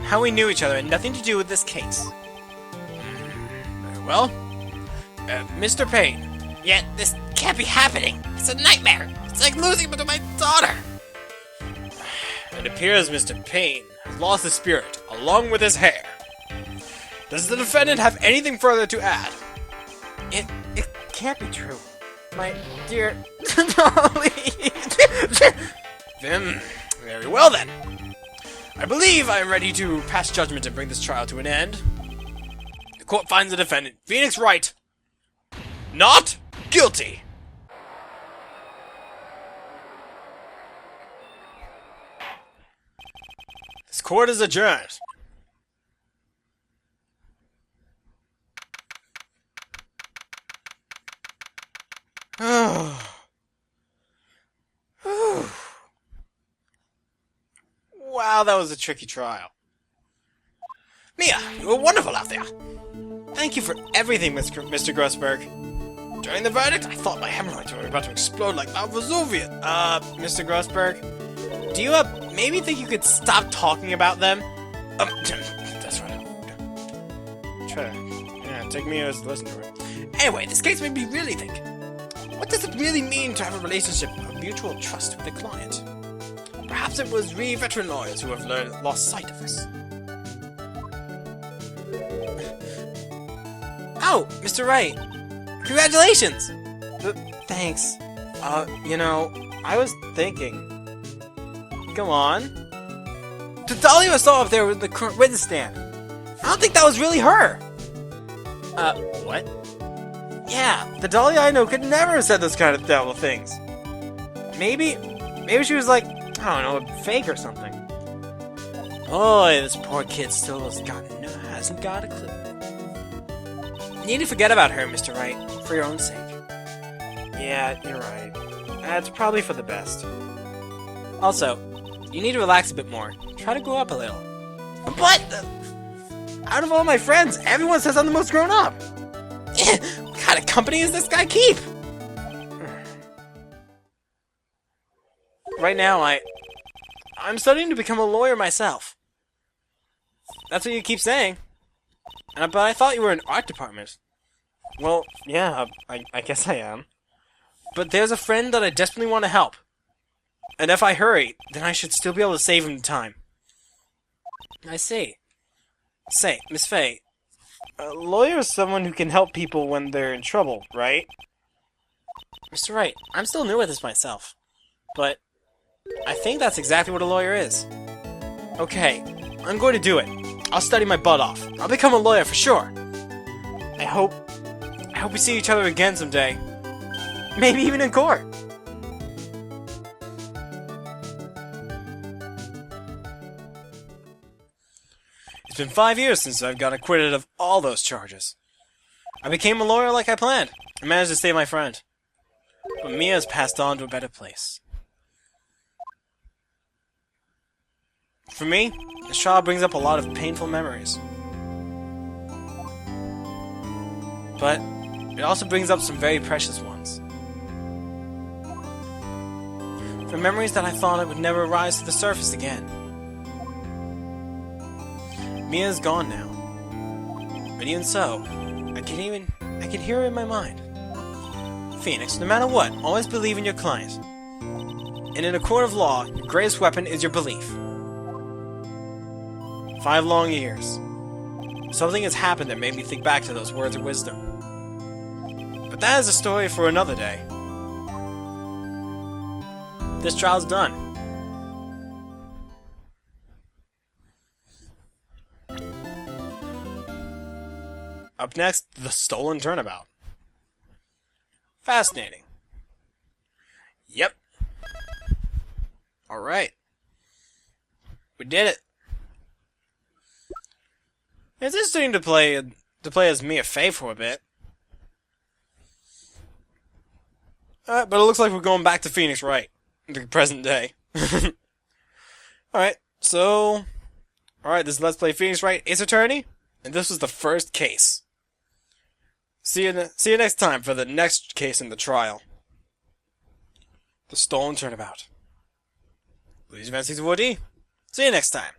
how we knew each other had nothing to do with this case. Very well. Mr. Payne. Yet, this can't be happening. It's a nightmare. It's like losing my daughter. It appears Mr. Payne has lost his spirit, along with his hair. Does the defendant have anything further to add? It can't be true. My dear Dolly. Very well then. I believe I am ready to pass judgment and bring this trial to an end. The court finds the defendant, Phoenix Wright, not guilty. This court is adjourned. Wow, that was a tricky trial. Mia, you were wonderful out there. Thank you for everything, Mr. Grossberg. During the verdict, I thought my hemorrhoids were about to explode like Mount Vesuvius. Mr. Grossberg, do you, maybe think you could stop talking about them? That's right. Take me as a listener. Anyway, this case made me really think. What does it really mean to have a relationship of mutual trust with a client? Perhaps it was we veteran lawyers who have lost sight of this. Oh, Mr. Wright. Congratulations! Thanks. I was thinking. Go on. The Dahlia I saw up there with the current witness stand. I don't think that was really her. What? Yeah, the Dahlia I know could never have said those kind of devil things. Maybe she was like, I don't know, a fake or something. Boy, this poor kid still hasn't got a clue. You need to forget about her, Mr. Wright, for your own sake. Yeah, you're right. It's probably for the best. Also, you need to relax a bit more. Try to grow up a little. But, out of all my friends, everyone says I'm the most grown up. What kind of company does this guy keep? Right now, I'm studying to become a lawyer myself. That's what you keep saying. But I thought you were in art department. Well, yeah, I guess I am. But there's a friend that I desperately want to help. And if I hurry, then I should still be able to save him time. I see. Say, Miss Faye, a lawyer is someone who can help people when they're in trouble, right? Mr. Wright, I'm still new at this myself. But I think that's exactly what a lawyer is. Okay, I'm going to do it. I'll study my butt off. I'll become a lawyer for sure. I hope we see each other again someday. Maybe even in court. It's been 5 years since I've got acquitted of all those charges. I became a lawyer like I planned. I managed to save my friend. But Mia has passed on to a better place. For me, this trial brings up a lot of painful memories. But it also brings up some very precious ones. For memories that I thought I would never rise to the surface again. Mia's gone now. But even so, I can hear her in my mind. Phoenix, no matter what, always believe in your client. And in a court of law, your greatest weapon is your belief. 5 long years. Something has happened that made me think back to those words of wisdom. But that is a story for another day. This trial's done. Up next, the stolen turnabout. Fascinating. Yep. Alright. We did it. It's interesting to play as Mia Fey for a bit. But it looks like we're going back to Phoenix Wright. The present day. Alright, so... Alright, this is Let's Play Phoenix Wright Ace Attorney. And this was the first case. See you next time for the next case in the trial. The Stolen Turnabout. Luigi Van 64D. See you next time.